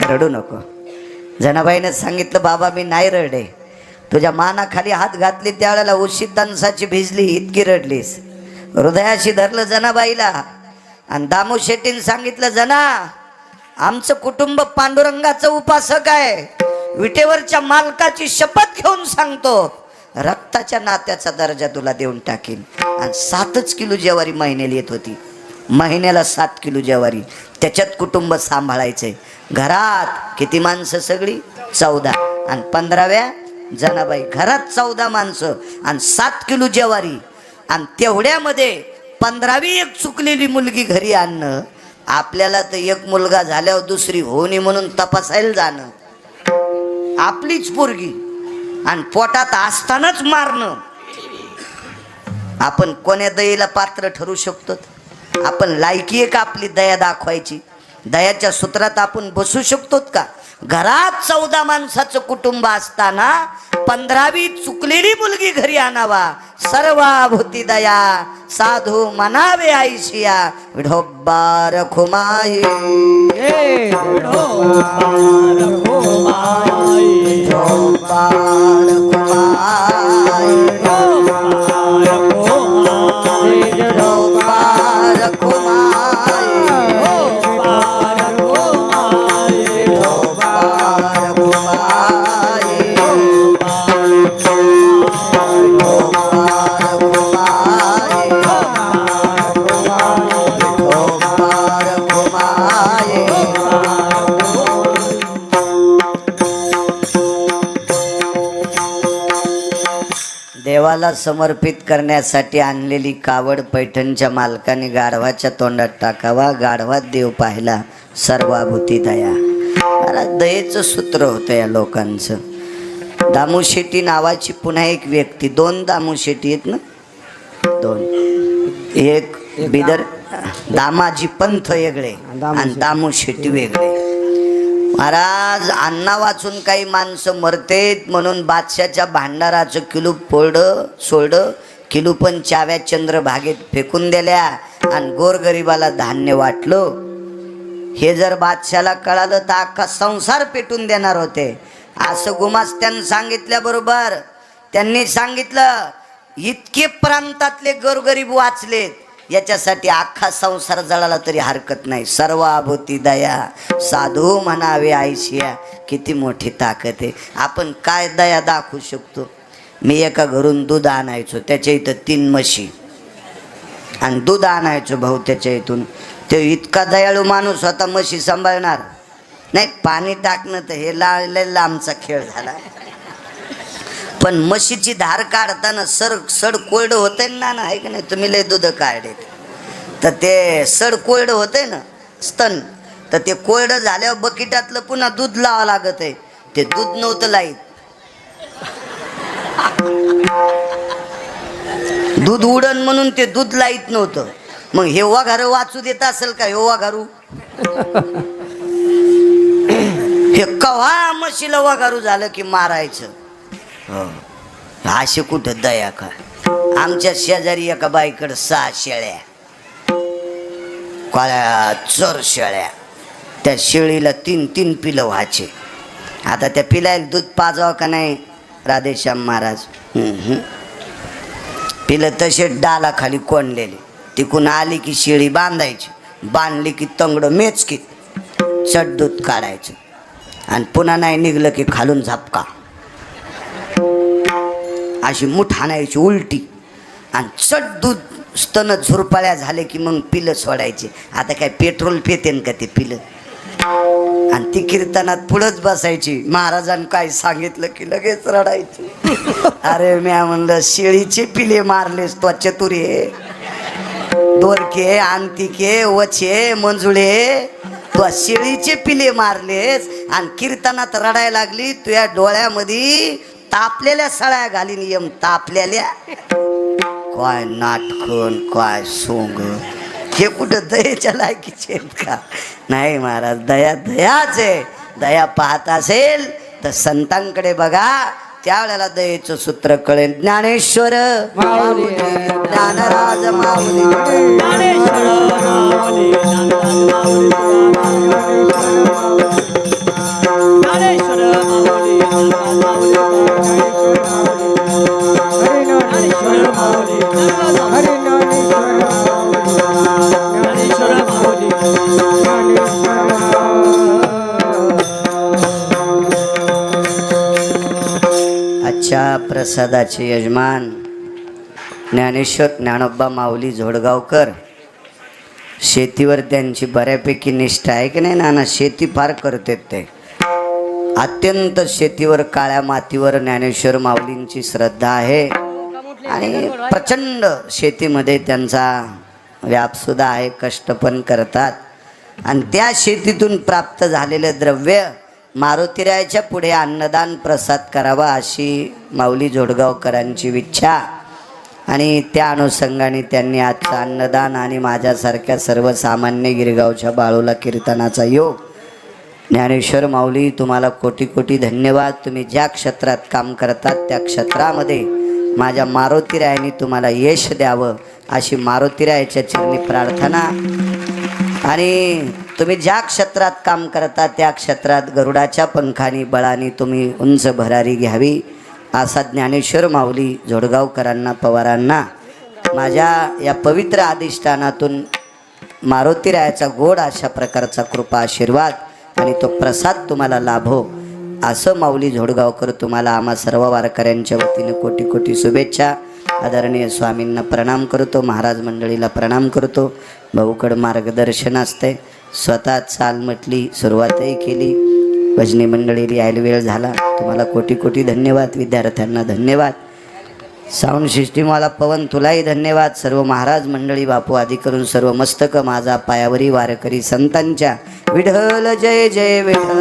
रडू नको. जनाबाईने सांगितलं, बाबा मी नाही रडे. तुझ्या मानाखाली हात घातली त्यावेळेला उशी तणसाची भिजली, इतकी रडलीस. हृदयाशी धरलं जनाबाईला. आणि दामू शेट्टीने सांगितलं, जना आमचं कुटुंब पांडुरंगाचं उपासक आहे. विटेवरच्या मालकाची शपथ घेऊन सांगतो, रक्ताच्या नात्याचा दर्जा तुला देऊन टाकीन. आणि 7 किलो ज्वारी महिन्याला येत होती. महिन्याला 7 किलो ज्वारी, त्याच्यात कुटुंब सांभाळायचंय. घरात किती माणसं? सगळी 14 आणि 15व्या जनाबाई. घरात 14 माणसं आणि 7 किलो ज्वारी आणि तेवढ्यामध्ये 15वी एक चुकलेली मुलगी घरी आणणं. आपल्याला तर एक मुलगा झाल्यावर दुसरी होऊ नये म्हणून तपासायला जाणं, आपलीच पोरगी आणि पोटात असतानाच मारणं. आपण कोण्या दयेला पात्र ठरू शकतो? आपण लायकी आहे का आपली दया दाखवायची? दयाच्या सूत्रात आपण बसू शकतो का? घरात 14 माणसाचं कुटुंब असताना 15वी चुकलेली मुलगी घरी आणावा. सर्वाभूती दया साधू म्हणावे आईशिया. विठोबा रखुमाई, विठोबा रखुमाई, देवाला समर्पित करण्यासाठी आणलेली कावड पैठणच्या मालकाने गाढवाच्या तोंडात टाकावा. गाढवात देव पाहिला. सर्वाभूती दया. अरे दयेचं सूत्र होतं या लोकांचं. दामू शेट्टी नावाची पुन्हा एक व्यक्ती, 2 दामू शेट्टी आहेत ना, 2. एक बिदर दामाजी पंथ वेगळे आणि दामू शेट्टी वेगळे. महाराज अण्णा वाचून काही माणसं मरतेत म्हणून बादशाच्या भांडाराचं किलू फोडं सोडं, किलू पण चाव्या चंद्रभागेत फेकून दिल्या आणि गोरगरिबाला धान्य वाटलं. हे जर बादशाला कळालं तर अख्खा संसार पेटून देणार होते. असं गुमास्त्यानं सांगितल्याबरोबर त्यांनी सांगितलं इतके प्रांतातले गोरगरीब वाचलेत, याच्यासाठी अख्खा संसार जळाला तरी हरकत नाही. सर्वाभूती दया साधू म्हणावे आईशिया. किती मोठी ताकद आहे. आपण काय दया दाखवू शकतो? मी एका घरून दूध आणायचो, त्याच्या इथं 3 म्हशी आणि दूध आणायचो भाऊ त्याच्या इथून. ते इतका दयाळू माणूस होता, म्हशी सांभाळणार नाही. पाणी टाकणं तर हे लाळलेला आमचा खेळ झाला. पण म्हशीची धार काढताना सड कोरडं होतंय ना, आहे का नाही? तुम्ही लय दूध काढले तर ते सड कोरडं होतंय ना, स्तन, तर ते कोरडं झाल्यावर बकिटातलं पुन्हा दूध लावावं लागत आहे. ते दूध नव्हतं लाईत, दूध उडन म्हणून ते दूध लाईत नव्हतं. मग हे वाघारू वाचू देत असेल का? हे वाघारू हे कव्हा म्हशीला वाघारू झालं की मारायचं. असे कुठं दया का? आमच्या शेजारी एका बाईकडे 6 शेळ्या, काळ्या चर शेळ्या. त्या शेळीला 3 पिलं व्हायचे. आता त्या पिलायला दूध पाजावं का नाही राधेश्याम महाराज? पिलं तसे डाला खाली कोंडलेले. तिकून आली की शेळी बांधायची, बांधली की तंगड मेचकीत चट दूध काढायचं आणि पुन्हा नाही निघलं की खालून झपका. अशी मुठ आणायची उलटी आणि चट दूध स्तन झुरपाळ्या झाले की मग पिलं सोडायचे. आता काय पेट्रोल पेतेन का ते पिलं? आणि ती कीर्तनात पुढंच बसायची. महाराजांनी काय सांगितलं की लगेच रडायची. अरे म्या म्हणलं शेळीचे पिले मारलेस तो चतुरे, दोरके अंतिके वचे मंजुळे, तू शेळीचे पिले मारलेस आणि कीर्तनात रडायला लागली. तुझ्या डोळ्यामध्ये तापलेल्या सळ्या घालीन यम तापलेल्या. काय नाटकन, काय सोंग, हे कुठं दयेच्या लायकीचे आहेत का? नाही महाराज, दया दयाच आहे. दया पाहत असेल तर संतांकडे बघा, त्यावेळेला दयेचं सूत्र कळेल. ज्ञानेश्वर माऊली, ज्ञानराज माऊली, ज्ञानेश्वर माऊली, आजच्या प्रसादाचे यजमान ज्ञानेश्वर ज्ञानोबा माऊली झोडगावकर, शेतीवर त्यांची बऱ्यापैकी निष्ठा आहे की नाही नाना? शेती फार करतात ते, अत्यंत शेतीवर, काळ्या मातीवर ज्ञानेश्वर माऊलींची श्रद्धा आहे आणि प्रचंड शेतीमध्ये त्यांचा व्यापसुद्धा आहे, कष्ट पण करतात आणि त्या शेतीतून प्राप्त झालेले द्रव्य मारुतीरायाच्या पुढे अन्नदान प्रसाद करावा अशी माऊली जोडगावकरांची इच्छा आणि त्या अनुषंगाने त्यांनी आजचं अन्नदान आणि माझ्यासारख्या सर्वसामान्य गिरगावच्या बाळूला कीर्तनाचा योग. ज्ञानेश्वर माऊली तुम्हाला कोटी कोटी धन्यवाद. तुम्ही ज्या क्षेत्रात काम करतात त्या क्षेत्रामध्ये माझ्या मारुतीरायाने तुम्हाला यश द्यावं अशी मारुतीरायाच्या चरणी प्रार्थना. आणि तुम्ही ज्या क्षेत्रात काम करता त्या क्षेत्रात गरुडाच्या पंखानी बळाने तुम्ही उंच भरारी घ्यावी असा ज्ञानेश्वर माऊली जोडगावकरांना, पवारांना माझ्या या पवित्र अधिष्ठानातून मारुतीरायाचा गोड अशा प्रकारचा कृपा आशीर्वाद आणि तो प्रसाद तुम्हाला लाभो असं माऊली जोडगावकर तुम्हाला आम्हा सर्व वारकऱ्यांच्या वतीने कोटी कोटी शुभेच्छा. आदरणीय स्वामींना प्रणाम करतो, महाराज मंडळीला प्रणाम करतो. भाऊकडं मार्गदर्शन असते, स्वतः चाल म्हटली, सुरुवातही केली, भजनी मंडळी यायला वेळ झाला. तुम्हाला कोटी कोटी धन्यवाद. विद्यार्थ्यांना धन्यवाद. साऊंड सिस्टीमवाला पवन तुलाही धन्यवाद. सर्व महाराज मंडळी बापू आदी करून सर्व मस्तक माझा पायावरी वारकरी संतांच्या विठ्ठल जय जय विठ्ठल.